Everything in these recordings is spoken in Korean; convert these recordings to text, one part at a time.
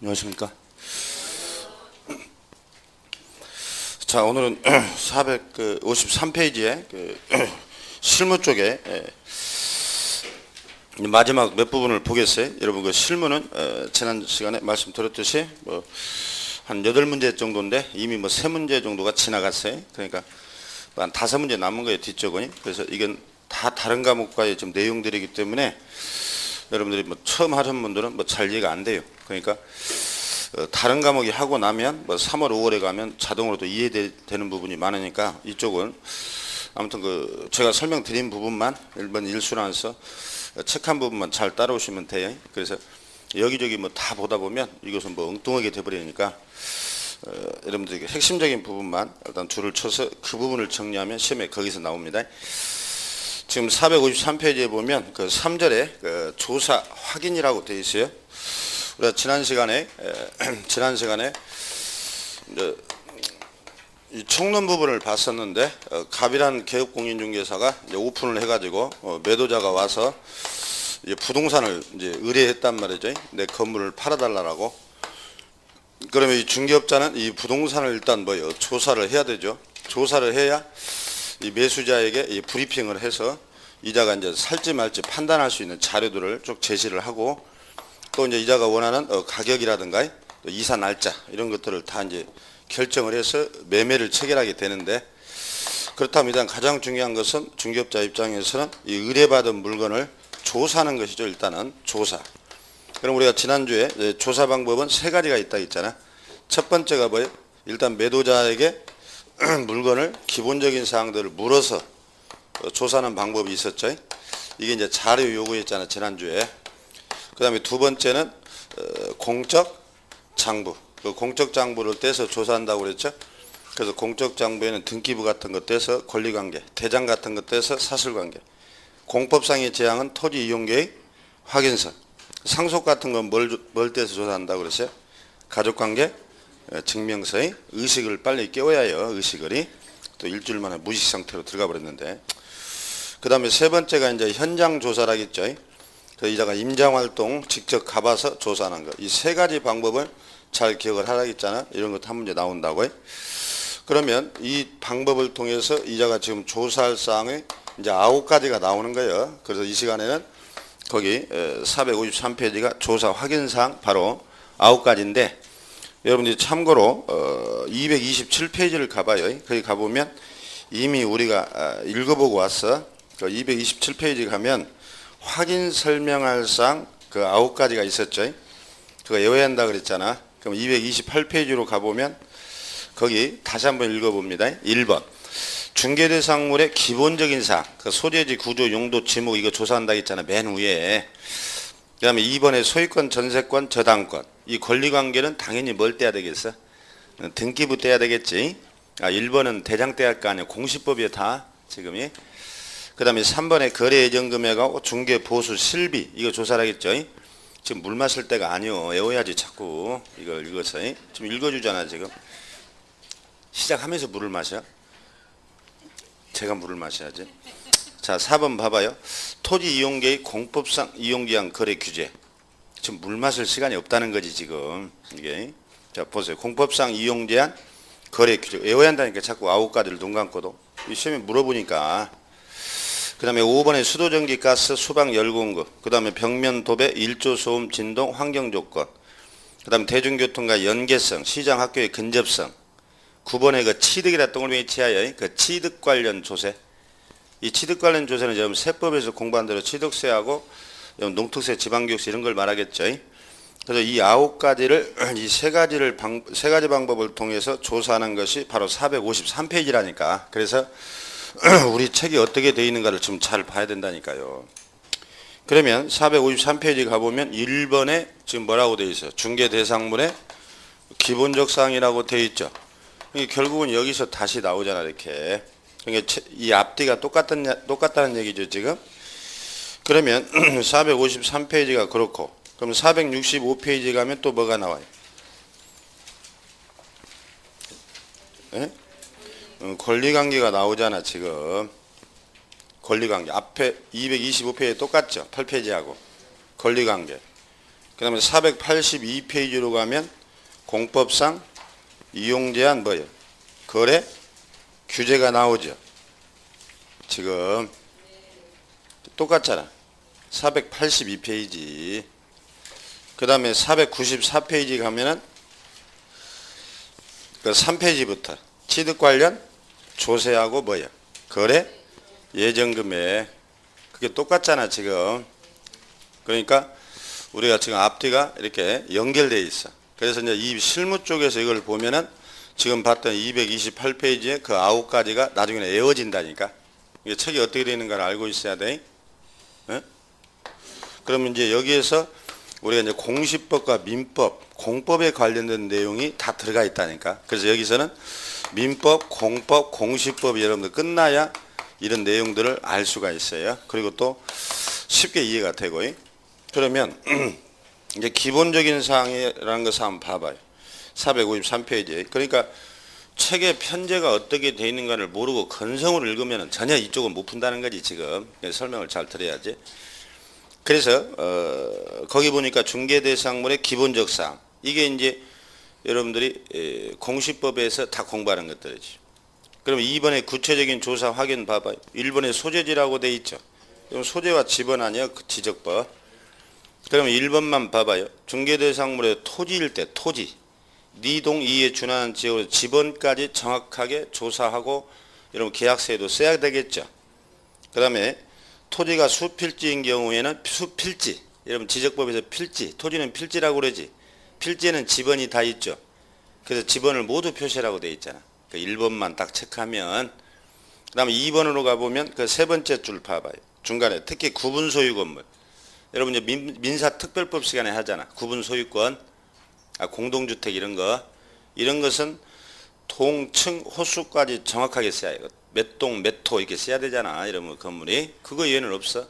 안녕하십니까. 자, 오늘은 453페이지에 실무 쪽에 마지막 몇 부분을 보겠어요. 여러분, 그 실무는 지난 시간에 말씀드렸듯이 한 8문제 정도인데 이미 3문제 정도가 지나갔어요. 그러니까 한 5문제 남은 거예요, 뒤쪽은. 그래서 이건 다 다른 과목과의 좀 내용들이기 때문에 여러분들이 처음 하신 분들은 잘 이해가 안 돼요. 그러니까 다른 과목이 하고 나면 3월, 5월에 가면 자동으로 또 이해되는 부분이 많으니까 이쪽은 아무튼 제가 설명드린 부분만 1번 일순환서 체크한 부분만 잘 따라오시면 돼요. 그래서 여기저기 다 보다 보면 이것은 엉뚱하게 돼버리니까 여러분들이 핵심적인 부분만 일단 줄을 쳐서 그 부분을 정리하면 시험에 거기서 나옵니다. 지금 453페이지에 보면 3절에 조사 확인이라고 되어 있어요. 우리가 지난 시간에 이 총론 부분을 봤었는데 갑이란 개업공인중개사가 이제 오픈을 해가지고 매도자가 와서 이제 부동산을 이제 의뢰했단 말이죠. 내 건물을 팔아달라고. 그러면 이 중개업자는 이 부동산을 일단 조사를 해야 되죠. 조사를 해야 이 매수자에게 이 브리핑을 해서 이자가 이제 살지 말지 판단할 수 있는 자료들을 쭉 제시를 하고, 또 이제 이자가 원하는 가격이라든가 또 이사 날짜 이런 것들을 다 이제 결정을 해서 매매를 체결하게 되는데, 그렇다면 일단 가장 중요한 것은 중개업자 입장에서는 이 의뢰받은 물건을 조사하는 것이죠. 일단은 조사. 그럼 우리가 지난주에 조사 방법은 3가지가 있다 했잖아. 첫 번째가 뭐예요? 일단 매도자에게 물건을 기본적인 사항들을 물어서 조사하는 방법이 있었죠. 이게 이제 자료 요구였잖아, 지난주에. 그 다음에 두 번째는 공적 장부. 그 공적 장부를 떼서 조사한다고 그랬죠. 그래서 공적 장부에는 등기부 같은 것 떼서 권리관계, 대장 같은 것 떼서 사실관계, 공법상의 제한은 토지 이용계획 확인서, 상속 같은 건 뭘 떼서 조사한다고 그랬어요? 가족관계, 증명서의 의식을 빨리 깨워야 해요. 의식을. 또 일주일 만에 무의식 상태로 들어가 버렸는데. 그 다음에 세 번째가 이제 현장 조사라겠죠. 그 이자가 임장활동 직접 가봐서 조사하는 것. 이 3가지 방법을 잘 기억을 하라겠잖아. 이런 것도 한 문제 나온다고요. 그러면 이 방법을 통해서 이자가 지금 조사할 사항이 이제 9가지가 나오는 거예요. 그래서 이 시간에는 거기 453페이지가 조사 확인 사항 바로 9가지인데, 여러분들이 참고로 227페이지를 가봐요. 거기 가보면 이미 우리가 읽어보고 왔어. 그 227페이지 가면 확인 설명할 사항 9가지가 있었죠. 그거 외워야 한다 그랬잖아. 그럼 228페이지로 가보면 거기 다시 한번 읽어봅니다. 1번 중개대상물의 기본적인 사항, 소재지, 구조, 용도, 지목 이거 조사한다 했잖아. 맨 위에. 그 다음에 2번에 소유권, 전세권, 저당권. 이 권리관계는 당연히 뭘 떼야 되겠어? 등기부 떼야 되겠지. 1번은 대장 떼야 할 거 아니야. 공시법이야 다 지금이. 그 다음에 3번에 거래 예정 금액하고 중개 보수 실비 이거 조사를 하겠죠. 지금 물 마실 때가 아니요. 외워야지 자꾸 이걸 읽어서. 지금 읽어주잖아 지금. 시작하면서 물을 마셔. 제가 물을 마셔야지. 자, 4번 봐봐요. 토지 이용계획 공법상 이용기한 거래 규제. 지금 물 마실 시간이 없다는 거지 지금 이게. 자, 보세요. 공법상 이용 제한 거래 규제 외워야 한다니까. 자꾸 9가지를 눈 감고도 이 시험에 물어보니까. 그 다음에 5번에 수도전기 가스 수방 열공급, 그 다음에 벽면 도배 일조 소음 진동 환경 조건, 그 다음에 대중교통과 연계성 시장 학교의 근접성. 9번에 그 취득이라 동그라미 치하여 그 취득 관련 조세. 이 취득 관련 조세는 지금 세법에서 공부한 대로 취득세하고 농특세, 지방교육세 이런 걸 말하겠죠. 그래서 이 9가지를 이 3가지 방법을 통해서 조사하는 것이 바로 453페이지라니까. 그래서 우리 책이 어떻게 되어 있는가를 좀 잘 봐야 된다니까요. 그러면 453페이지 가보면 1번에 지금 뭐라고 되어 있어요? 중개대상물의 기본적 사항이라고 되어 있죠. 결국은 여기서 다시 나오잖아 이렇게. 그러니까 이 앞뒤가 똑같다는 얘기죠 지금. 그러면 453페이지가 그렇고, 그럼 465페이지 가면 또 뭐가 나와요? 예? 권리관계가 나오잖아 지금. 권리관계 앞에 225페이지 똑같죠. 8페이지하고 권리관계. 그 다음에 482페이지로 가면 공법상 이용제한 뭐예요? 거래 규제가 나오죠. 지금 똑같잖아. 482페이지. 그 다음에 494페이지 가면은 그 3페이지부터 취득 관련 조세하고 뭐야? 거래 예정금액. 그게 똑같잖아, 지금. 그러니까 우리가 지금 앞뒤가 이렇게 연결되어 있어. 그래서 이제 이 실무 쪽에서 이걸 보면은 지금 봤던 228페이지에 그 9가지가 나중에는 외워진다니까. 이게 책이 어떻게 되는가를 알고 있어야 돼. 예? 그러면 이제 여기에서 우리가 이제 공시법과 민법, 공법에 관련된 내용이 다 들어가 있다니까. 그래서 여기서는 민법, 공법, 공시법 여러분들 끝나야 이런 내용들을 알 수가 있어요. 그리고 또 쉽게 이해가 되고. 그러면 이제 기본적인 사항이라는 것을 한번 봐봐요. 453페이지에. 그러니까 책의 편제가 어떻게 되어 있는가를 모르고 건성으로 읽으면 전혀 이쪽은 못 푼다는 거지. 지금 설명을 잘 들어야지. 그래서 거기 보니까 중개대상물의 기본적 사항, 이게 이제 여러분들이 공시법에서 다 공부하는 것들이지. 그럼 2번에 구체적인 조사 확인 봐봐요. 1번에 소재지라고 돼 있죠. 그럼 소재와 지번 아니야? 그 지적법. 그러면 1번만 봐봐요. 중개대상물의 토지일 때 토지, 니동 이에 준하는 지역으로 지번까지 정확하게 조사하고 여러분 계약서에도 써야 되겠죠. 그 다음에 토지가 수필지인 경우에는 수필지, 여러분 지적법에서 필지, 토지는 필지라고 그러지. 필지에는 지번이 다 있죠. 그래서 지번을 모두 표시라고 돼 있잖아. 그 1번만 딱 체크하면. 그 다음에 2번으로 가보면 그 세 번째 줄 봐봐요. 중간에 특히 구분 소유 건물. 여러분 이제 민사특별법 시간에 하잖아. 구분 소유권, 공동주택 이런 거. 이런 것은 동층 호수까지 정확하게 써야 해요. 몇 동 몇 호 이렇게 써야 되잖아. 이러면 건물이. 그거 이해는 없어.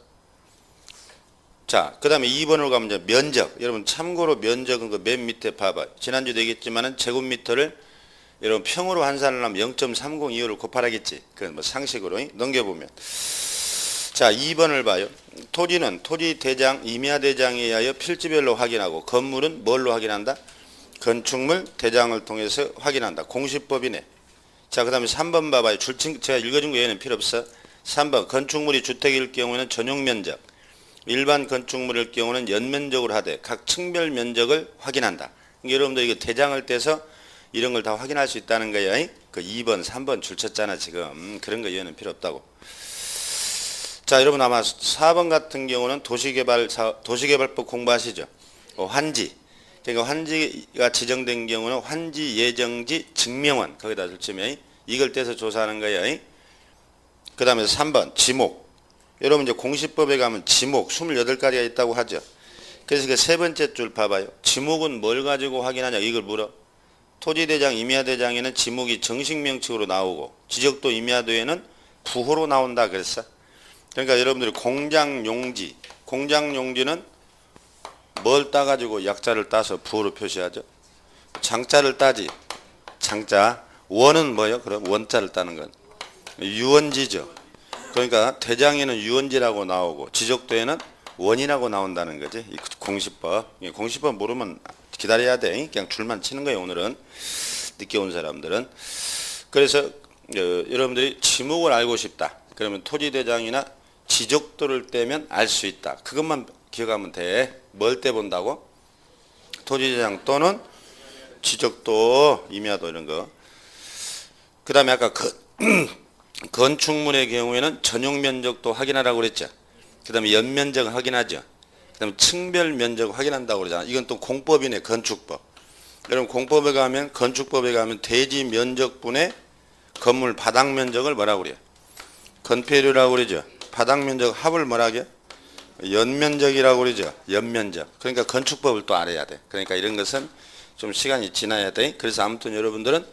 자, 그 다음에 2번으로 가면 이제 면적. 여러분 참고로 면적은 그 맨 밑에 봐봐. 지난주도 얘기했지만은 제곱미터를 여러분 평으로 환산을 하면 0.302호를 곱하라겠지. 그 뭐 상식으로 넘겨보면. 자, 2번을 봐요. 토지는 토지대장, 임야대장에 의하여 필지별로 확인하고 건물은 뭘로 확인한다? 건축물 대장을 통해서 확인한다. 공시법이네. 자, 그 다음에 3번 봐봐요. 제가 읽어준 거 얘는 필요 없어. 3번 건축물이 주택일 경우에는 전용면적, 일반 건축물일 경우는 연면적으로 하되 각 층별 면적을 확인한다. 그러니까 여러분들 이거 대장을 떼서 이런 걸 다 확인할 수 있다는 거야. 그 2번, 3번 줄 쳤잖아 지금. 그런 거 얘는 필요 없다고. 자, 여러분 아마 4번 같은 경우는 도시개발법 공부하시죠. 환지. 그러니까 환지가 지정된 경우는 환지 예정지 증명원 거기다 줄치면 이걸 떼서 조사하는 거예요. 그 다음에 3번 지목. 여러분 이제 공시법에 가면 지목 28가지가 있다고 하죠. 그래서 그 세 번째 줄 봐봐요. 지목은 뭘 가지고 확인하냐 이걸 물어. 토지대장, 임야대장에는 지목이 정식 명칭으로 나오고 지적도 임야도에는 부호로 나온다 그랬어. 그러니까 여러분들이 공장용지, 공장용지는 뭘 따가지고 약자를 따서 부호로 표시하죠? 장자를 따지. 장자. 원은 뭐예요? 그럼 원자를 따는 건 유원지죠. 그러니까 대장에는 유원지라고 나오고 지적도에는 원이라고 나온다는 거지. 이 공시법. 공시법 모르면 기다려야 돼. 그냥 줄만 치는 거예요. 오늘은 늦게 온 사람들은. 그래서 여러분들이 지목을 알고 싶다. 그러면 토지대장이나 지적도를 떼면 알 수 있다. 그것만 기억하면 돼. 뭘 떼본다고? 토지대장 또는 지적도, 임야도 이런 거. 그 다음에 아까 건축물의 경우에는 전용 면적도 확인하라고 그랬죠. 그 다음에 연면적 확인하죠. 그 다음에 층별 면적 확인한다고 그러잖아. 이건 또 공법이네. 건축법. 여러분 공법에 가면 건축법에 가면 대지 면적분의 건물 바닥 면적을 뭐라고 그래요? 건폐율이라고 그러죠. 바닥 면적 합을 뭐라고 해요? 연면적이라고 그러죠. 연면적. 그러니까 건축법을 또 알아야 돼. 그러니까 이런 것은 좀 시간이 지나야 돼. 그래서 아무튼 여러분들은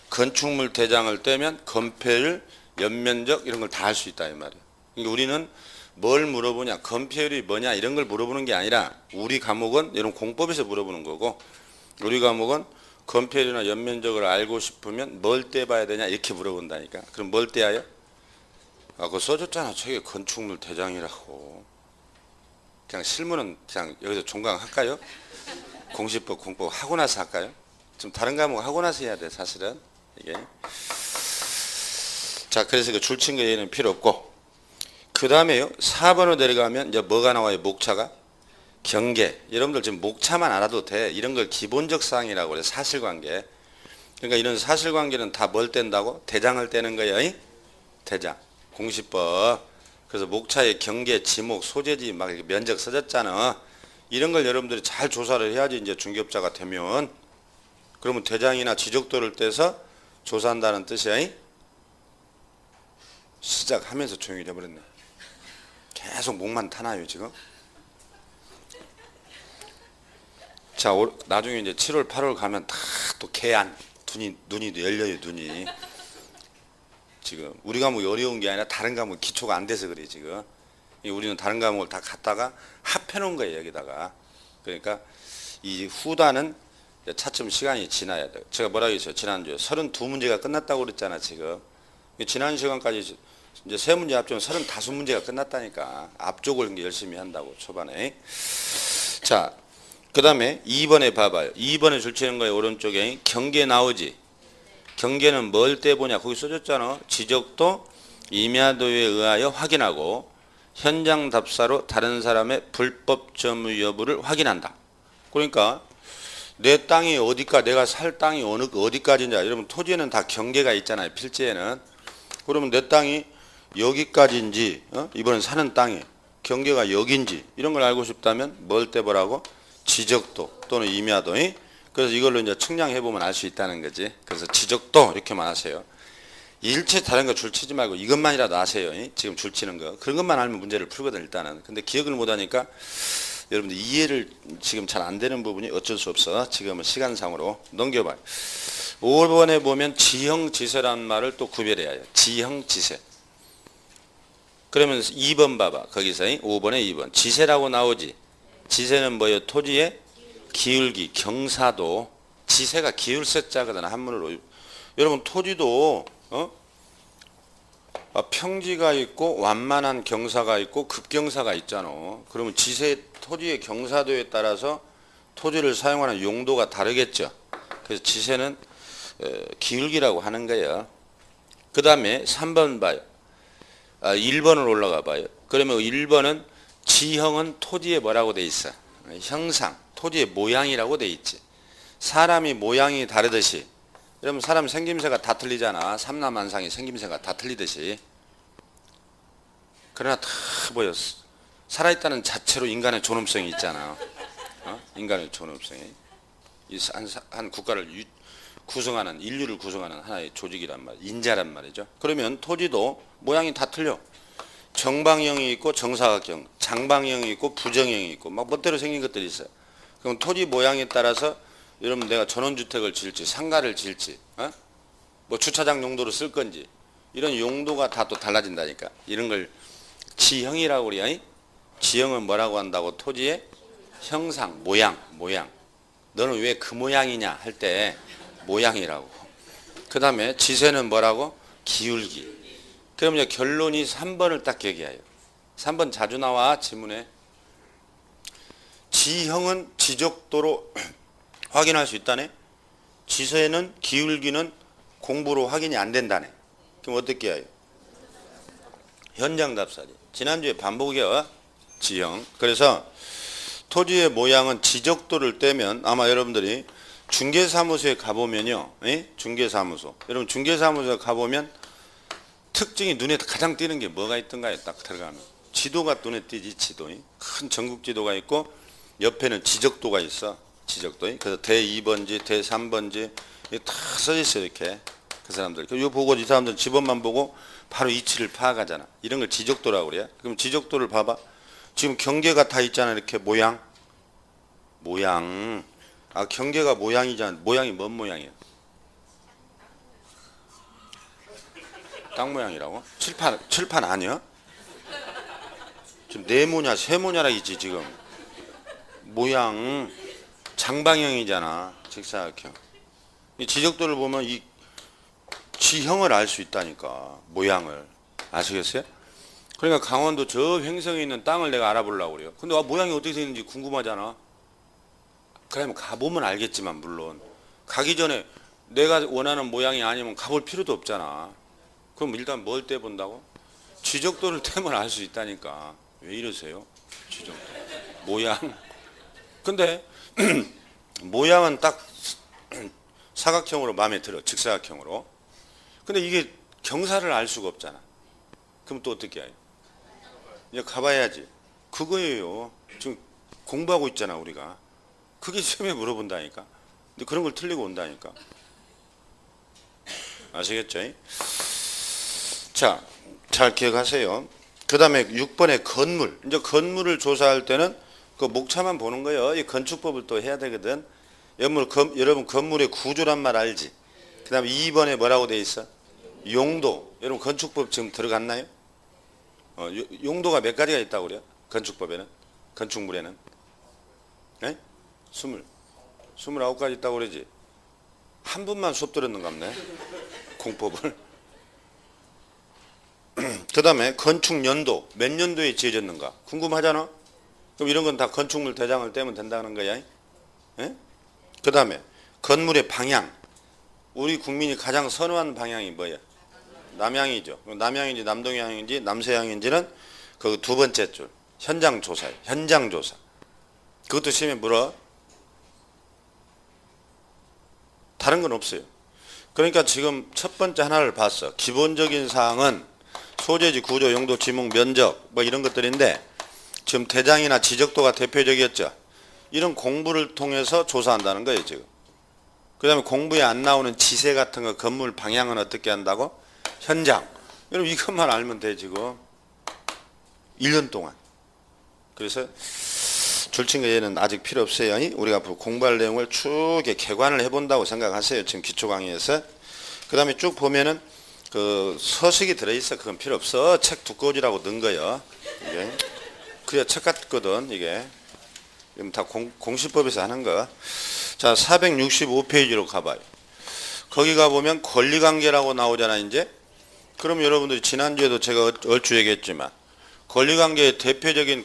건축물 대장을 떼면 건폐율, 연면적 이런 걸 다 할 수 있다 이 말이에요. 그러니까 우리는 뭘 물어보냐, 건폐율이 뭐냐 이런 걸 물어보는 게 아니라 우리 과목은 이런 공법에서 물어보는 거고 우리 과목은 건폐율이나 연면적을 알고 싶으면 뭘 떼봐야 되냐 이렇게 물어본다니까. 그럼 뭘 떼야요? 그거 써줬잖아. 책에 건축물 대장이라고. 그냥 실무는 그냥 여기서 종강할까요? 공시법 공법 하고 나서 할까요? 좀 다른 과목 하고 나서 해야 돼 사실은 이게. 자, 그래서 그 줄친 거 얘는 필요 없고, 그 다음에요 4번으로 내려가면 이제 뭐가 나와요? 목차가 경계. 여러분들 지금 목차만 알아도 돼. 이런 걸 기본적 사항이라고 그래. 사실관계. 그러니까 이런 사실관계는 다 뭘 뗀다고? 대장을 떼는 거야. 대장. 공시법. 그래서 목차의 경계, 지목, 소재지 막 이렇게 면적 써졌잖아. 이런 걸 여러분들이 잘 조사를 해야지 이제 중개업자가 되면. 그러면 대장이나 지적도를 떼서 조사한다는 뜻이야. 시작하면서 조용히 돼버렸네. 계속 목만 타나요 지금. 자, 나중에 이제 7월 8월 가면 다 또 개안 눈이 열려요. 눈이 지금 우리 과목이 어려운 게 아니라 다른 과목 기초가 안 돼서 그래 지금. 우리는 다른 과목을 다 갖다가 합해 놓은 거예요 여기다가. 그러니까 이 후단은 차츰 시간이 지나야 돼. 제가 뭐라고 했어요 지난주에 32문제가 끝났다고 그랬잖아 지금. 지난 시간까지 이제 세 문제 합치면 35문제가 끝났다니까. 앞쪽을 열심히 한다고 초반에. 자, 그 다음에 2번에 봐봐요. 2번에 줄치는 거에 오른쪽에 경계 나오지. 경계는 뭘 떼보냐 거기 써졌잖아. 지적도 임야도에 의하여 확인하고 현장 답사로 다른 사람의 불법 점유 여부를 확인한다. 그러니까 내 땅이 어디까 내가 살 땅이 어디까지냐. 여러분 토지에는 다 경계가 있잖아요 필지에는. 그러면 내 땅이 여기까지인지 이번엔 사는 땅이 경계가 여기인지 이런 걸 알고 싶다면 뭘 떼보라고? 지적도 또는 임야도. 그래서 이걸로 이제 측량해보면 알 수 있다는 거지. 그래서 지적도 이렇게만 하세요. 일체 다른 거 줄치지 말고 이것만이라도 아세요. 지금 줄치는 거. 그런 것만 알면 문제를 풀거든 일단은. 근데 기억을 못하니까 여러분들 이해를 지금 잘 안 되는 부분이 어쩔 수 없어. 지금은 시간상으로 넘겨봐요. 5번에 보면 지형지세라는 말을 또 구별해야 해요. 지형지세. 그러면 2번 봐봐. 거기서 5번에 2번. 지세라고 나오지. 지세는 뭐예요? 토지의 기울기, 경사도. 지세가 기울세자거든 한문으로. 여러분 토지도 평지가 있고 완만한 경사가 있고 급경사가 있잖아. 그러면 지세 토지의 경사도에 따라서 토지를 사용하는 용도가 다르겠죠. 그래서 지세는 기울기라고 하는 거예요. 그 다음에 3번 봐요. 1번으로 올라가 봐요. 그러면 1번은 지형은 토지에 뭐라고 돼 있어? 형상, 토지의 모양이라고 돼 있지. 사람이 모양이 다르듯이. 여러분 사람 생김새가 다 틀리잖아. 삼남한상이 생김새가 다 틀리듯이. 그러나 다 뭐였어? 살아있다는 자체로 인간의 존엄성이 있잖아. 인간의 존엄성이. 한 국가를 구성하는, 인류를 구성하는 하나의 조직이란 말, 인자란 말이죠. 그러면 토지도 모양이 다 틀려. 정방형이 있고 정사각형, 장방형이 있고 부정형이 있고 막 멋대로 생긴 것들이 있어요. 그럼 토지 모양에 따라서 여러분 내가 전원주택을 지을지 상가를 지을지 뭐 주차장 용도로 쓸 건지 이런 용도가 다 또 달라진다니까. 이런 걸 지형이라고 그래요. 지형은 뭐라고 한다고? 토지의 형상, 모양. 너는 왜 그 모양이냐 할 때 모양이라고. 그 다음에 지세는 뭐라고? 기울기. 그럼 이제 결론이 3번을 딱 얘기해요. 3번 자주 나와 지문에. 지형은 지적도로 확인할 수 있다네. 지세는 기울기는 공부로 확인이 안 된다네. 그럼 어떻게 해요? 현장 답사리. 지난주에 반복이야. 지형. 그래서 토지의 모양은 지적도를 떼면 아마 여러분들이 중개사무소에 가보면요. 중개사무소. 여러분 중개사무소에 가보면 특징이 눈에 가장 띄는 게 뭐가 있던가요? 딱 들어가면. 지도가 눈에 띄지. 지도. 큰 전국 지도가 있고 옆에는 지적도가 있어. 지적도. 그래서 대2번지 대3번지 다 써져 있어요. 이렇게. 그 사람들. 이거 보고 이 사람들은 지번만 보고 바로 위치를 파악하잖아. 이런 걸 지적도라고 그래요. 그럼 지적도를 봐봐. 지금 경계가 다 있잖아. 이렇게 모양. 경계가 모양이잖아. 모양이 뭔 모양이야? 땅 모양이라고? 칠판 아니야? 지금 네모냐 세모냐라 있지 지금. 모양 장방형이잖아. 직사각형. 이 지적도를 보면 이 지형을 알 수 있다니까. 모양을. 아시겠어요? 그러니까 강원도 저 횡성에 있는 땅을 내가 알아보려고 그래요. 근데 모양이 어떻게 되는지 궁금하잖아. 그러면 가보면 알겠지만 물론 가기 전에 내가 원하는 모양이 아니면 가볼 필요도 없잖아. 그럼 일단 뭘 떼본다고? 지적도를 떼면 알 수 있다니까. 왜 이러세요? 지적도. 모양. 근데 모양은 딱 사각형으로 마음에 들어. 직사각형으로. 근데 이게 경사를 알 수가 없잖아. 그럼 또 어떻게 해요? 이제 가봐야지. 그거예요. 지금 공부하고 있잖아 우리가. 그게 시험에 물어본다니까. 근데 그런 걸 틀리고 온다니까. 아시겠죠? 자, 잘 기억하세요. 그 다음에 6번의 건물. 이제 건물을 조사할 때는 그 목차만 보는 거예요. 이 건축법을 또 해야 되거든. 여러분 건물의 구조란 말 알지? 그 다음에 2번에 뭐라고 돼 있어? 용도. 여러분 건축법 지금 들어갔나요? 용도가 몇 가지가 있다고 그래요? 건축법에는? 건축물에는? 네? 29가지 있다고 그러지? 한 분만 수업 들었는가 보네. 공법을. 그 다음에 건축 연도. 몇 년도에 지어졌는가? 궁금하잖아? 그럼 이런 건 다 건축물 대장을 떼면 된다는 거야. 예? 그 다음에 건물의 방향. 우리 국민이 가장 선호하는 방향이 뭐야? 남향이죠. 남향인지 남동향인지 남서향인지는 그 두 번째 줄. 현장 조사예요. 현장 조사. 그것도 시험에 물어. 다른 건 없어요. 그러니까 지금 첫 번째 하나를 봤어. 기본적인 사항은 소재지, 구조, 용도, 지목, 면적 뭐 이런 것들인데 지금 대장이나 지적도가 대표적이었죠. 이런 공부를 통해서 조사한다는 거예요 지금. 그 다음에 공부에 안 나오는 지세 같은 거, 건물 방향은 어떻게 한다고? 현장. 여러분 이것만 알면 돼 지금. 1년 동안. 그래서 줄친 얘는 아직 필요 없어요. 우리가 앞으로 공부할 내용을 쭉 개관을 해본다고 생각하세요. 지금 기초 강의에서. 그 다음에 쭉 보면은 그 서식이 들어있어. 그건 필요 없어. 책 두꺼워지라고 넣은 거예요. 이게. 그래야 책 같거든 이게. 이건 다 공시법에서 하는 거. 자, 465페이지로 가봐요. 거기 가보면 권리관계라고 나오잖아 이제. 그럼 여러분들이 지난주에도 제가 얼추 얘기했지만 권리관계의 대표적인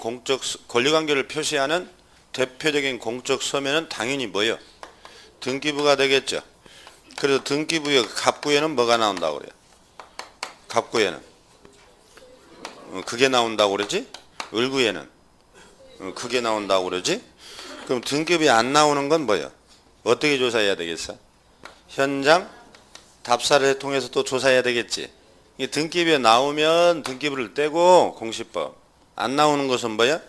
권리관계를 표시하는 대표적인 공적 서면은 당연히 뭐예요? 등기부가 되겠죠. 그래서 등기부의 갑구에는 뭐가 나온다고 그래요? 갑구에는 그게 나온다고 그러지? 을구에는 그게 나온다고 그러지? 그럼 등기부에 안 나오는 건 뭐예요? 어떻게 조사해야 되겠어? 현장 답사를 통해서 또 조사해야 되겠지. 이 등기부에 나오면 등기부를 떼고 공시법. 안 나오는 것은 뭐야?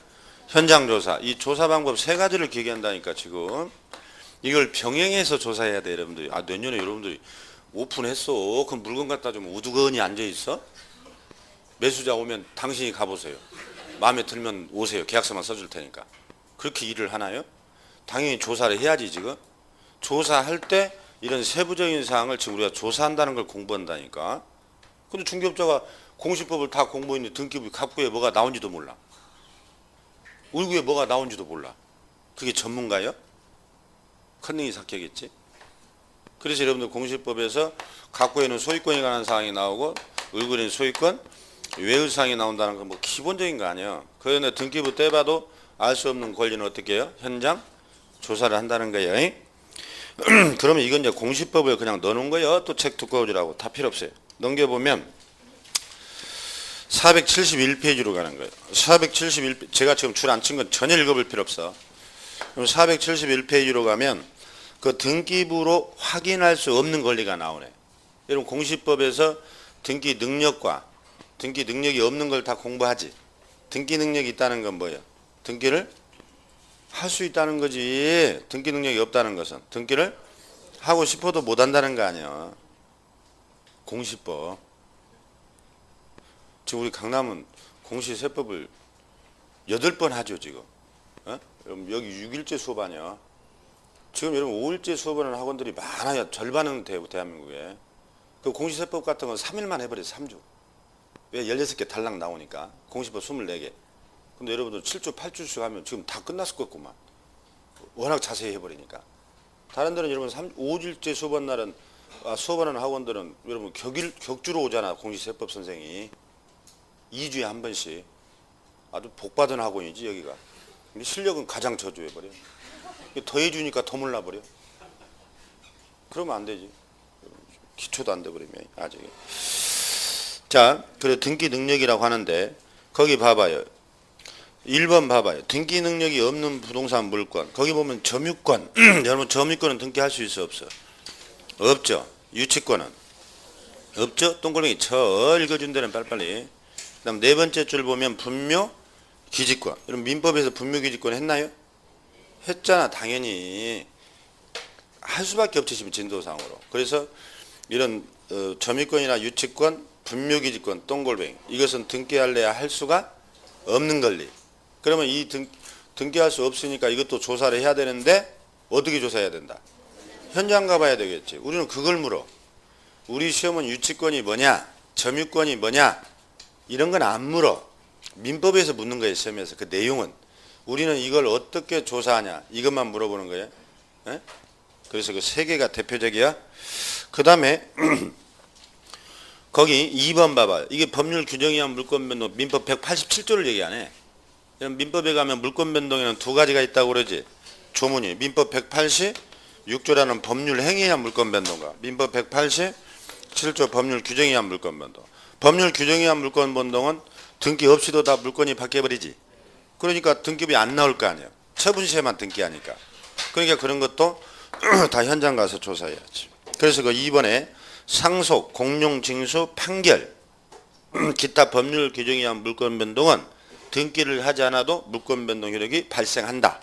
현장 조사. 이 조사 방법 세 가지를 기억한다니까 지금. 이걸 병행해서 조사해야 돼 여러분들이. 내년에 여러분들이 오픈했어. 그럼 물건 갖다 주면 우두건이 앉아 있어? 매수자 오면 당신이 가보세요. 마음에 들면 오세요. 계약서만 써줄 테니까. 그렇게 일을 하나요? 당연히 조사를 해야지 지금. 조사할 때 이런 세부적인 사항을 지금 우리가 조사한다는 걸 공부한다니까. 근데 중개업자가 공시법을 다 공부했는데 등기부 갑구에 뭐가 나온지도 몰라. 을구에 뭐가 나온지도 몰라. 그게 전문가요? 컨닝이 삭혀겠지. 그래서 여러분들 공시법에서 갑구에는 소유권에 관한 사항이 나오고 을구에는 소유권, 외의사항이 나온다는 건 뭐 기본적인 거 아니에요. 그런데 등기부 떼봐도 알 수 없는 권리는 어떻게 해요? 현장 조사를 한다는 거예요. 그러면 이건 이제 공시법을 그냥 넣어놓은 거예요. 또 책 두꺼워지라고. 다 필요 없어요. 넘겨보면 471페이지로 가는 거예요. 471페이지 제가 지금 줄 안 친 건 전혀 읽어볼 필요 없어. 그럼 471페이지로 가면 그 등기부로 확인할 수 없는 권리가 나오네. 여러분 공시법에서 등기 능력과 등기 능력이 없는 걸 다 공부하지. 등기 능력이 있다는 건 뭐예요? 등기를 할 수 있다는 거지. 등기 능력이 없다는 것은 등기를 하고 싶어도 못 한다는 거 아니야. 공시법. 지금 우리 강남은 공시세법을 8번 하죠 지금. 여러분 여기 6일째 수업 아니야. 지금 여러분 5일째 수업하는 학원들이 많아요. 절반은 대한민국에. 그 공시세법 같은 건 3일만 해버려 3주. 왜 16개 달랑 나오니까. 공시법 24개. 근데 여러분들 7주 8주씩 하면 지금 다 끝났을 것구만. 워낙 자세히 해버리니까. 다른 데는 여러분 5일째 수업한 날은 수업하는 학원들은 여러분 격주로 오잖아. 공시세법 선생이. 2주에 한 번씩. 아주 복받은 학원이지 여기가. 근데 실력은 가장 저조해버려. 더해주니까 더 몰라버려. 그러면 안 되지. 기초도 안 돼버리면 아직. 자, 그래 등기 능력이라고 하는데 거기 봐봐요. 1번 봐봐요. 등기 능력이 없는 부동산 물건. 거기 보면 점유권. 여러분 점유권은 등기할 수 있어 없어? 없죠. 유치권은 없죠. 동그라미 쳐 읽어준 데는 빨리빨리. 그다음 네 번째 줄 보면 분묘 기지권. 여러분 민법에서 분묘 기지권 했나요? 했잖아. 당연히 할 수밖에 없지 지금 진도상으로. 그래서 이런 점유권이나 유치권, 분묘 기지권, 동골뱅이 이것은 등기할래야 할 수가 없는 권리. 그러면 이 등기할 수 없으니까 이것도 조사를 해야 되는데 어떻게 조사해야 된다? 현장 가봐야 되겠지. 우리는 그걸 물어. 우리 시험은 유치권이 뭐냐, 점유권이 뭐냐 이런 건 안 물어. 민법에서 묻는 거예요. 시험에서. 그 내용은 우리는 이걸 어떻게 조사하냐 이것만 물어보는 거예요. 에? 그래서 그 세 개가 대표적이야. 그 다음에 거기 2번 봐봐요. 이게 법률 규정에 의한 물권 변동 민법 187조를 얘기하네. 민법에 가면 물권 변동에는 두 가지가 있다고 그러지. 조문이 민법 186조라는 법률 행위에 의한 물권 변동과 민법 187조 법률 규정에 의한 물권 변동. 법률 규정에 의한 물권 변동은 등기 없이도 다 물권이 바뀌어버리지. 그러니까 등기비 안 나올 거 아니에요. 처분시에만 등기하니까. 그러니까 그런 것도 다 현장 가서 조사해야지. 그래서 그 2번에 상속, 공용, 징수, 판결, 기타 법률 규정에 의한 물권 변동은 등기를 하지 않아도 물권 변동 효력이 발생한다.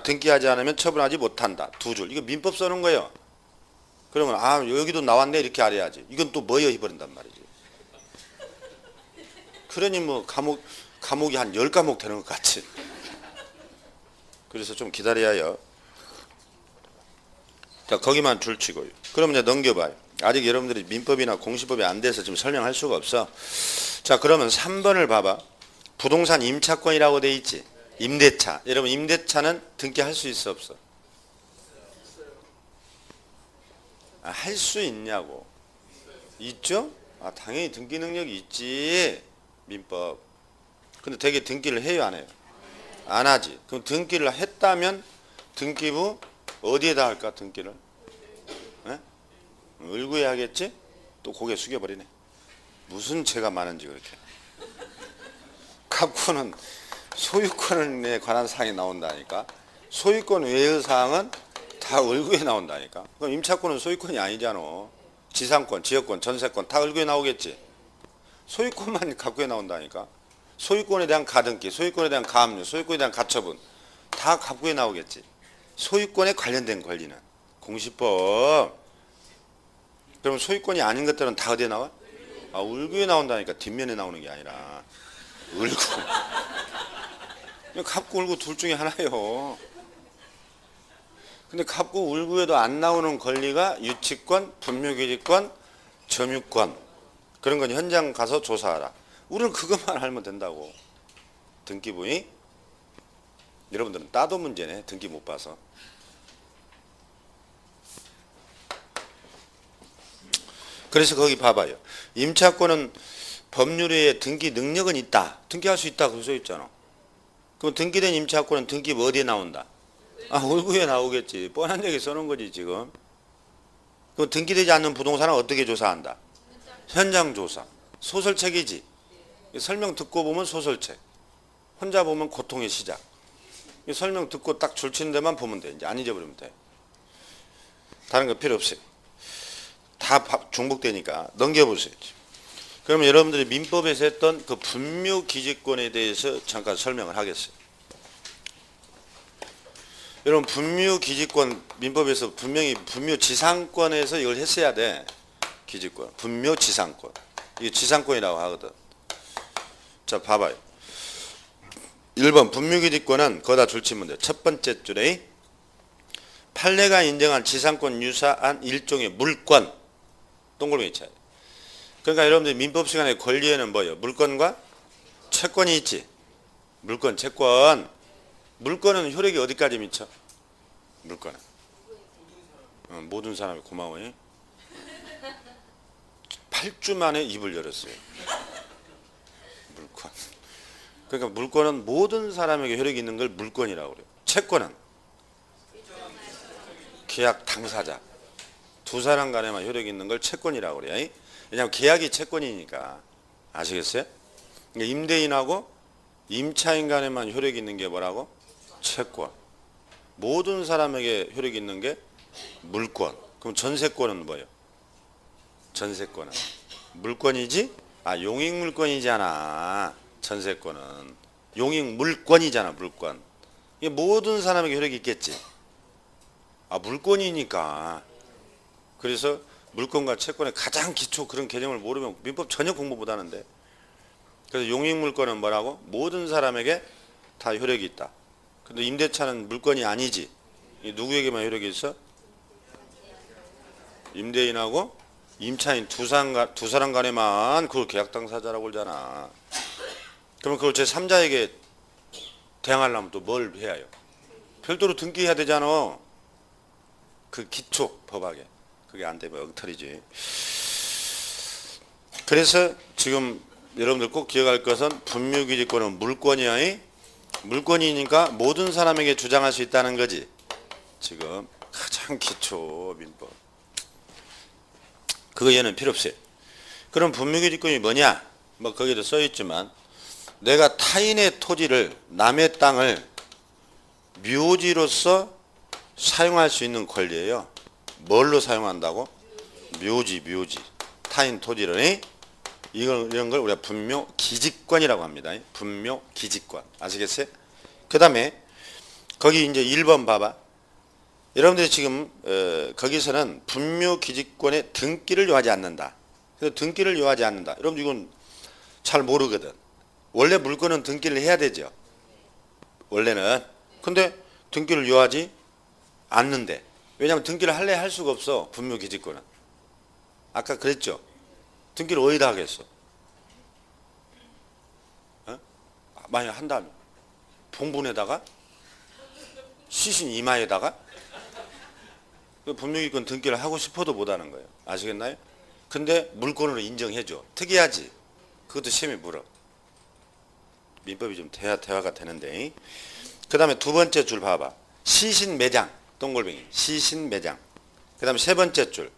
등기하지 않으면 처분하지 못한다. 두 줄. 이거 민법 써는 거예요. 그러면 아 여기도 나왔네 이렇게 알아야지. 이건 또 뭐여 해버린단 말이지. 그러니 뭐 과목이 한 10과목 되는 것 같지. 그래서 좀 기다려야 해요. 자, 거기만 줄치고요. 그럼 이제 넘겨봐요. 아직 여러분들이 민법이나 공시법이 안 돼서 지금 설명할 수가 없어. 자, 그러면 3번을 봐봐. 부동산 임차권이라고 돼 있지. 임대차. 여러분 임대차는 등기할 수 있어 없어? 아, 할 수 있냐고. 있죠? 아, 당연히 등기 능력이 있지. 민법. 근데 되게 등기를 해요 안 해요? 안 하지. 그럼 등기를 했다면 등기부 어디에다 할까 등기를? 에? 을구에 하겠지? 또 고개 숙여버리네. 무슨 죄가 많은지 그렇게. 갑구는 소유권에 관한 사항이 나온다니까. 소유권 외의 사항은 다 을구에 나온다니까. 그럼 임차권은 소유권이 아니잖아. 지상권, 지역권, 전세권 다 을구에 나오겠지. 소유권만 갑구에 나온다니까. 소유권에 대한 가등기, 소유권에 대한 가압류, 소유권에 대한 가처분 다 갑구에 나오겠지. 소유권에 관련된 권리는 공시법. 그럼 소유권이 아닌 것들은 다 어디에 나와? 아, 을구에 나온다니까. 뒷면에 나오는 게 아니라 을구. 갑구, 을구 둘 중에 하나예요. 근데 갑구, 을구에도 안 나오는 권리가 유치권, 분묘기지권, 점유권. 그런 건 현장 가서 조사하라. 우리는 그것만 알면 된다고. 등기부이. 여러분들은 따도 문제네. 등기 못 봐서. 그래서 거기 봐봐요. 임차권은 법률에 등기 능력은 있다. 등기할 수 있다. 그거 써 있잖아. 그럼 등기된 임차권은 등기부 어디에 나온다? 아, 을구에 나오겠지. 뻔한 얘기 써놓은 거지 지금. 그럼 등기되지 않는 부동산은 어떻게 조사한다? 현장 조사. 소설책이지. 설명 듣고 보면 소설책. 혼자 보면 고통의 시작. 설명 듣고 딱 줄치는 데만 보면 돼. 이제 안 잊어버리면 돼. 다른 거 필요 없어요. 다 중복되니까 넘겨보세요. 그러면 여러분들이 민법에서 했던 그 분묘 기지권에 대해서 잠깐 설명을 하겠어요. 여러분 분묘 기지권 민법에서 분명히 분묘 지상권에서 이걸 했어야 돼. 기지권. 분묘 지상권. 이게 지상권이라고 하거든. 자, 봐봐요. 1번 분묘 기지권은 거기다 줄치면 돼. 첫 번째 줄에 판례가 인정한 지상권 유사한 일종의 물권. 동그라미 쳐야 돼. 그러니까 여러분들 민법 시간에 권리에는 뭐예요? 물권과 채권이 있지. 물권, 채권. 물권은 효력이 어디까지 미쳐? 물권은. 모든 사람이 고마워요. 8주 만에 입을 열었어요. 물권. 그러니까 물권은 모든 사람에게 효력이 있는 걸 물권이라고 그래요. 채권은 계약 당사자. 두 사람 간에만 효력이 있는 걸 채권이라고 그래요. 왜냐하면 계약이 채권이니까. 아시겠어요? 그러니까 임대인하고 임차인 간에만 효력이 있는 게 뭐라고? 채권. 모든 사람에게 효력이 있는 게 물권. 그럼 전세권은 뭐예요? 전세권은 물권이지? 용익물권이잖아. 전세권은 용익물권이잖아. 물권. 이게 모든 사람에게 효력이 있겠지. 물권이니까. 그래서 물권과 채권의 가장 기초 그런 개념을 모르면 민법 전혀 공부 못하는데. 그래서 용익물권은 뭐라고? 모든 사람에게 다 효력이 있다. 근데 임대차는 물권이 아니지. 누구에게만 효력이 있어? 임대인하고 임차인 두 사람 간에만 그걸 계약 당사자라고 그러잖아. 그러면 그걸 제3자에게 대항하려면 또 뭘 해야 해요? 별도로 등기해야 되잖아. 그 기초 법학에. 그게 안 되면 엉터리지. 그래서 지금 여러분들 꼭 기억할 것은 분묘기지권은 물권이야. 물권이니까 모든 사람에게 주장할 수 있다는 거지. 지금 가장 기초 민법. 그거 얘는 필요 없어요. 그럼 분묘기지권이 뭐냐? 뭐 거기도 써 있지만 내가 타인의 토지를 남의 땅을 묘지로서 사용할 수 있는 권리예요. 뭘로 사용한다고? 묘지. 타인 토지를 이런 걸 우리가 분묘기지권이라고 합니다. 분묘기지권. 아시겠어요? 그 다음에 거기 이제 1번 봐봐. 여러분들이 지금 거기서는 분묘기지권의 등기를 요하지 않는다. 그래서 등기를 요하지 않는다. 여러분 이건 잘 모르거든. 원래 물건은 등기를 해야 되죠. 원래는. 근데 등기를 요하지 않는데. 왜냐하면 등기를 할 수가 없어. 분묘기지권은. 아까 그랬죠. 등기를 어디다 하겠어? 만약 한다면 봉분에다가 시신 이마에다가 분묘기권 등기를 하고 싶어도 못하는 거예요. 아시겠나요? 근데 물권으로 인정해줘. 특이하지? 그것도 시험에 물어. 민법이 좀 대화가 되는데. 그 다음에 두 번째 줄 봐봐. 시신 매장. 동글뱅이. 시신 매장. 그 다음에 세 번째 줄.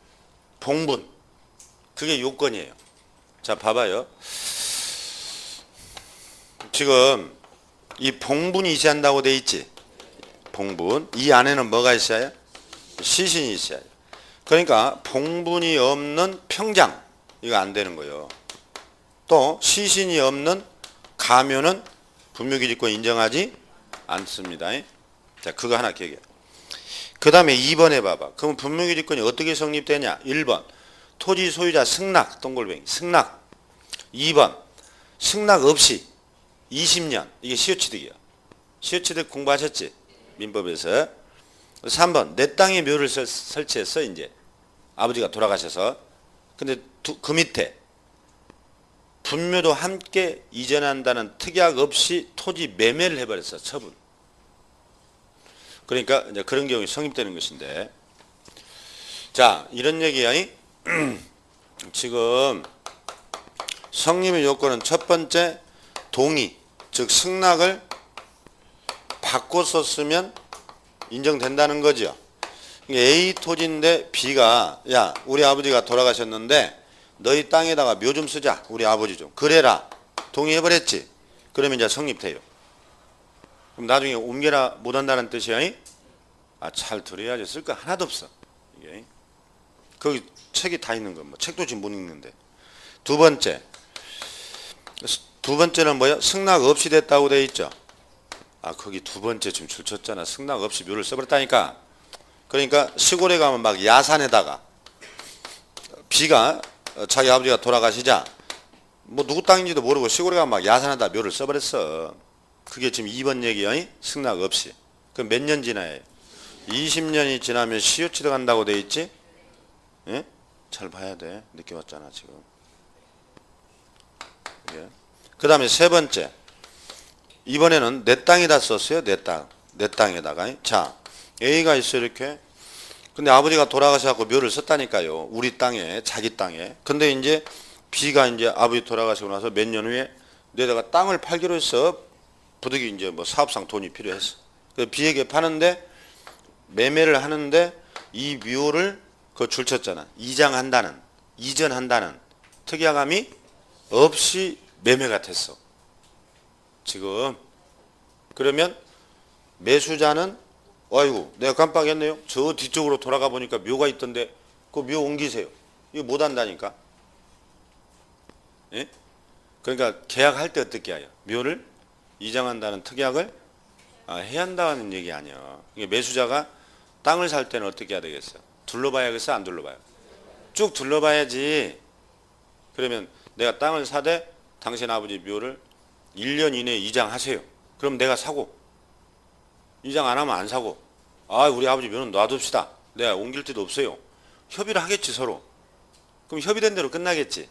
봉분. 그게 요건이에요. 자, 봐봐요. 지금 이 봉분이 있어야 돼 있지? 봉분. 이 안에는 뭐가 있어야? 시신이 있어야 돼. 그러니까 봉분이 없는 평장. 이거 안 되는 거예요. 또 시신이 없는 가묘는 분묘기지권 인정하지 않습니다. 자, 그거 하나 기억해. 그 다음에 2번에 봐봐. 그럼 분묘기지권이 어떻게 성립되냐? 1번 토지 소유자 승낙. 동글뱅이. 승낙. 2번 승낙 없이 20년. 이게 시효취득이야. 시효취득 공부하셨지? 민법에서. 3번 내 땅에 묘를 설치했어. 이제 아버지가 돌아가셔서. 근데 그 밑에 분묘도 함께 이전한다는 특약 없이 토지 매매를 해버렸어. 처분. 그러니까 이제 그런 경우에 성립되는 것인데. 자, 이런 얘기야. 지금 성립의 요건은 첫 번째 동의, 즉 승낙을 받고 썼으면 인정된다는 거죠. A 토지인데 B가 야, 우리 아버지가 돌아가셨는데 너희 땅에다가 묘 좀 쓰자. 우리 아버지 좀. 그래라. 동의해버렸지. 그러면 이제 성립돼요. 그럼 나중에 옮겨라 못한다는 뜻이야. 잘 들어야지. 쓸 거 하나도 없어. 이게. 거기 책이 다 있는 거. 뭐 책도 지금 못 읽는데. 두 번째는 뭐야? 승낙 없이 됐다고 돼 있죠. 거기 두 번째 지금 줄쳤잖아. 승낙 없이 묘를 써버렸다니까. 그러니까 시골에 가면 막 야산에다가 B가 자기 아버지가 돌아가시자 뭐 누구 땅인지도 모르고 시골에 가면 막 야산에다 묘를 써버렸어. 그게 지금 2번 얘기야. 승낙 없이. 그럼 몇 년 지나요? 20년이 지나면 시효취득 한다고 돼 있지? 예? 잘 봐야 돼. 늦게 왔잖아 지금. 예. 그 다음에 세 번째. 이번에는 내 땅에다 썼어요. 내 땅. 내 땅에다가. 자, A가 있어 이렇게. 근데 아버지가 돌아가셔서 묘를 썼다니까요. 우리 땅에, 자기 땅에. 근데 이제 B가 이제 아버지 돌아가시고 나서 몇 년 후에 내다가 땅을 팔기로 해서 부득이 이제 뭐 사업상 돈이 필요했어. 그 비에게 파는데 매매를 하는데 이 묘를 그 줄쳤잖아. 이전한다는 특약함이 없이 매매가 됐어. 지금 그러면 매수자는 아이고 내가 깜빡했네요. 저 뒤쪽으로 돌아가 보니까 묘가 있던데 그 묘 옮기세요. 이거 못 한다니까. 예? 그러니까 계약할 때 어떻게 해요? 묘를 이장한다는 특약을 해야 한다는 얘기 아니야. 이게 매수자가 땅을 살 때는 어떻게 해야 되겠어요? 둘러봐야겠어? 안 둘러봐요? 쭉 둘러봐야지. 그러면 내가 땅을 사되 당신 아버지 묘를 1년 이내에 이장하세요. 그럼 내가 사고 이장 안 하면 안 사고 우리 아버지 묘는 놔둡시다. 내가 옮길 데도 없어요. 협의를 하겠지 서로. 그럼 협의된 대로 끝나겠지.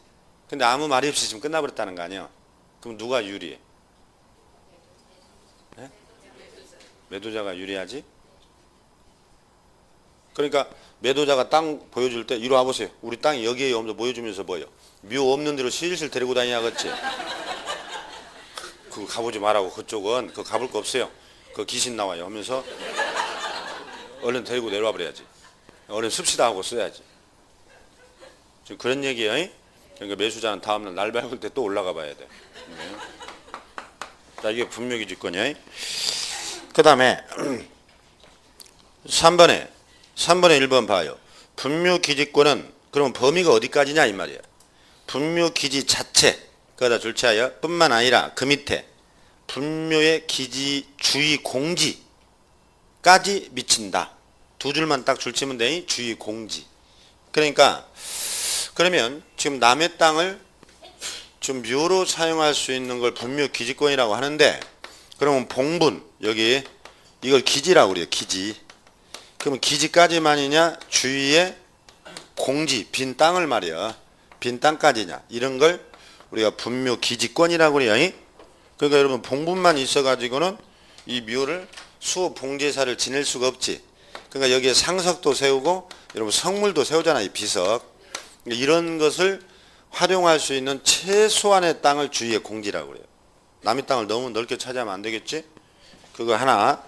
근데 아무 말이 없이 지금 끝나버렸다는 거 아니야. 그럼 누가 유리해? 네? 매도자가 유리하지? 그러니까 매도자가 땅 보여줄 때 이리 와보세요. 우리 땅이 여기에 오면서 보여주면서 뭐예요? 묘 없는 데로 실실 데리고 다니냐겠지. 그거 가보지 말라고. 그쪽은 그거 가볼 거 없어요. 그 귀신 나와요 하면서 얼른 데리고 내려와 버려야지. 얼른 습시다 하고 써야지. 지금 그런 얘기예요. 그러니까 매수자는 다음날 날 밝을 때 또 올라가 봐야 돼. 네. 자, 이게 분묘기지권이야. 그 다음에 3번에 1번 봐요. 분묘기지권은 그럼 범위가 어디까지냐 이 말이야. 분묘기지 자체 거기다 줄치하여 뿐만 아니라 그 밑에 분묘의 기지 주의 공지까지 미친다. 두 줄만 딱 줄치면 돼. 주의 공지. 그러니까 그러면 지금 남의 땅을 좀 묘로 사용할 수 있는 걸 분묘 기지권이라고 하는데 그러면 봉분 여기 이걸 기지라고 그래요. 기지. 그러면 기지까지만이냐 주위에 공지 빈 땅을 말이야. 빈 땅까지냐 이런 걸 우리가 분묘 기지권이라고 그래요. 그러니까 여러분 봉분만 있어가지고는 이 묘를 수호 봉제사를 지낼 수가 없지. 그러니까 여기에 상석도 세우고 여러분 성물도 세우잖아요. 이 비석. 이런 것을 활용할 수 있는 최소한의 땅을 주위에 공지라고 그래요. 남의 땅을 너무 넓게 차지하면 안 되겠지? 그거 하나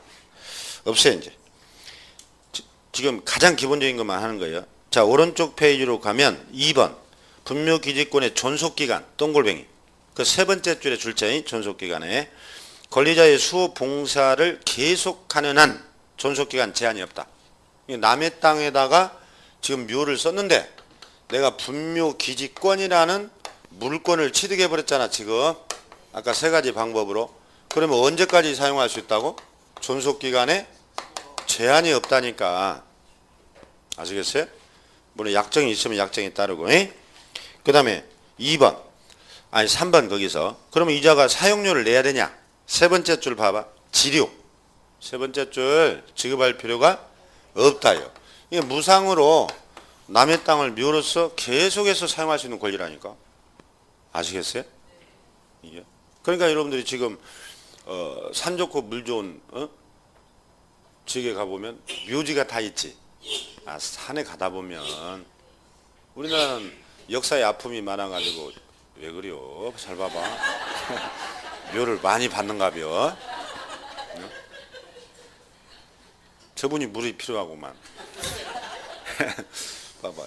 없어요 이제. 지금 가장 기본적인 것만 하는 거예요. 자, 오른쪽 페이지로 가면 2번 분묘기지권의 존속기간 동글뱅이 그 세 번째 줄에 줄자인 존속기간에 권리자의 수호 봉사를 계속하는 한 존속기간 제한이 없다. 남의 땅에다가 지금 묘를 썼는데 내가 분묘기지권이라는 물권을 취득해 버렸잖아 지금. 아까 세 가지 방법으로. 그러면 언제까지 사용할 수 있다고? 존속기간에 제한이 없다니까. 아시겠어요? 물론 약정이 있으면 약정이 따르고. 그 다음에 3번 거기서 그러면 이자가 사용료를 내야 되냐? 세 번째 줄 봐봐. 지료. 세 번째 줄 지급할 필요가 없다요. 이게 무상으로 남의 땅을 묘로서 계속해서 사용할 수 있는 권리라니까. 아시겠어요? 이게. 그러니까 여러분들이 지금 산 좋고 물 좋은 지역에 가보면 묘지가 다 있지. 산에 가다 보면 우리나라는 역사의 아픔이 많아가지고 왜 그래요? 잘 봐봐. 묘를 많이 받는가벼. 저분이 물이 필요하구만. 봐봐.